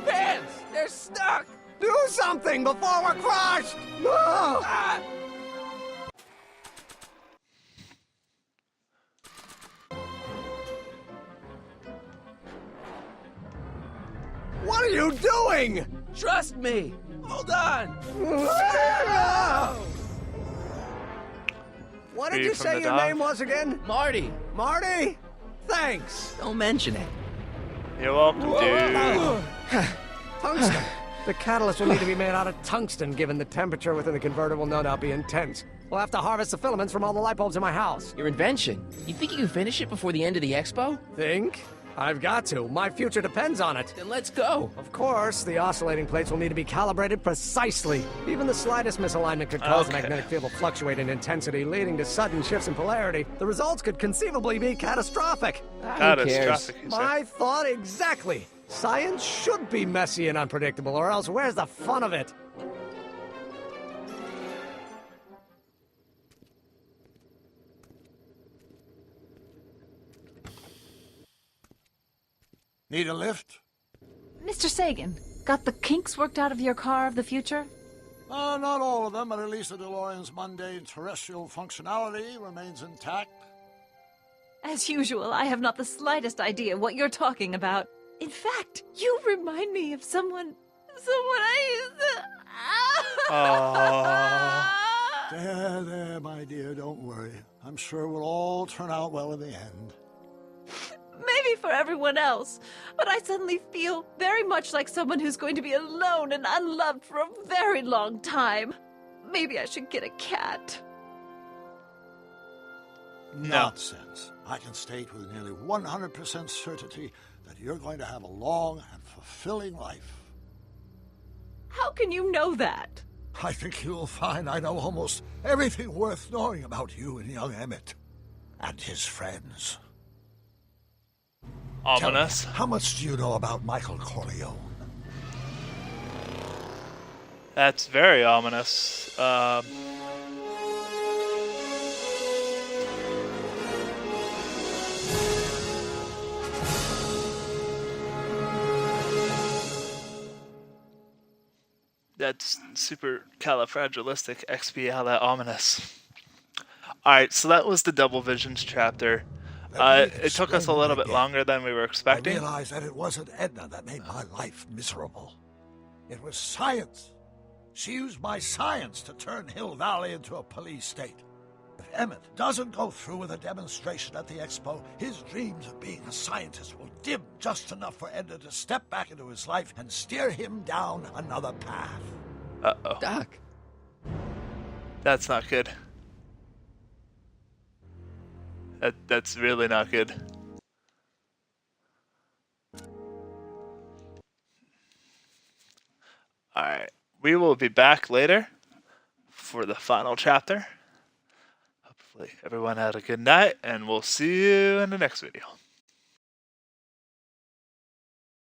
Pants! They're stuck! Do something before we're crushed. Ah! What are you doing? Trust me! Hold on! What did Free you from say the your dog? name was again? Marty! Marty? Thanks. Don't mention it. You're welcome, dude. Tungsten. The catalyst will need to be made out of tungsten, given the temperature within the converter will no doubt be intense. We'll have to harvest the filaments from all the light bulbs in my house. Your invention. You think you can finish it before the end of the expo? Think? I've got to. My future depends on it. Then let's go. Of course, the oscillating plates will need to be calibrated precisely. Even the slightest misalignment could cause the Okay. magnetic field to fluctuate in intensity, leading to sudden shifts in polarity. The results could conceivably be catastrophic. Catastrophic, you say? My thought exactly. Science should be messy and unpredictable, or else where's the fun of it? Need a lift? Mr. Sagan, got the kinks worked out of your car of the future? Not all of them, but at least the DeLorean's mundane terrestrial functionality remains intact. As usual, I have not the slightest idea what you're talking about. In fact, you remind me of someone I used to... There, my dear, don't worry. I'm sure it will all turn out well in the end. Maybe for everyone else, but I suddenly feel very much like someone who's going to be alone and unloved for a very long time. Maybe I should get a cat. Nonsense. I can state with nearly 100% certainty that you're going to have a long and fulfilling life. How can you know that? I think you'll find I know almost everything worth knowing about you and young Emmett. And his friends. Ominous. Tell me, how much do you know about Michael Corleone? That's very ominous. That's supercalifragilisticexpialidocious. Alright, so that was the Double Visions chapter. It took us a little bit longer than we were expecting. I realized that it wasn't Edna that made my life miserable. It was science. She used my science to turn Hill Valley into a police state. If Emmett doesn't go through with a demonstration at the expo, his dreams of being a scientist will dim just enough for Edna to step back into his life and steer him down another path. Uh-oh. Doc. That's not good. That's really not good. Alright, we will be back later for the final chapter. Hopefully everyone had a good night, and we'll see you in the next video.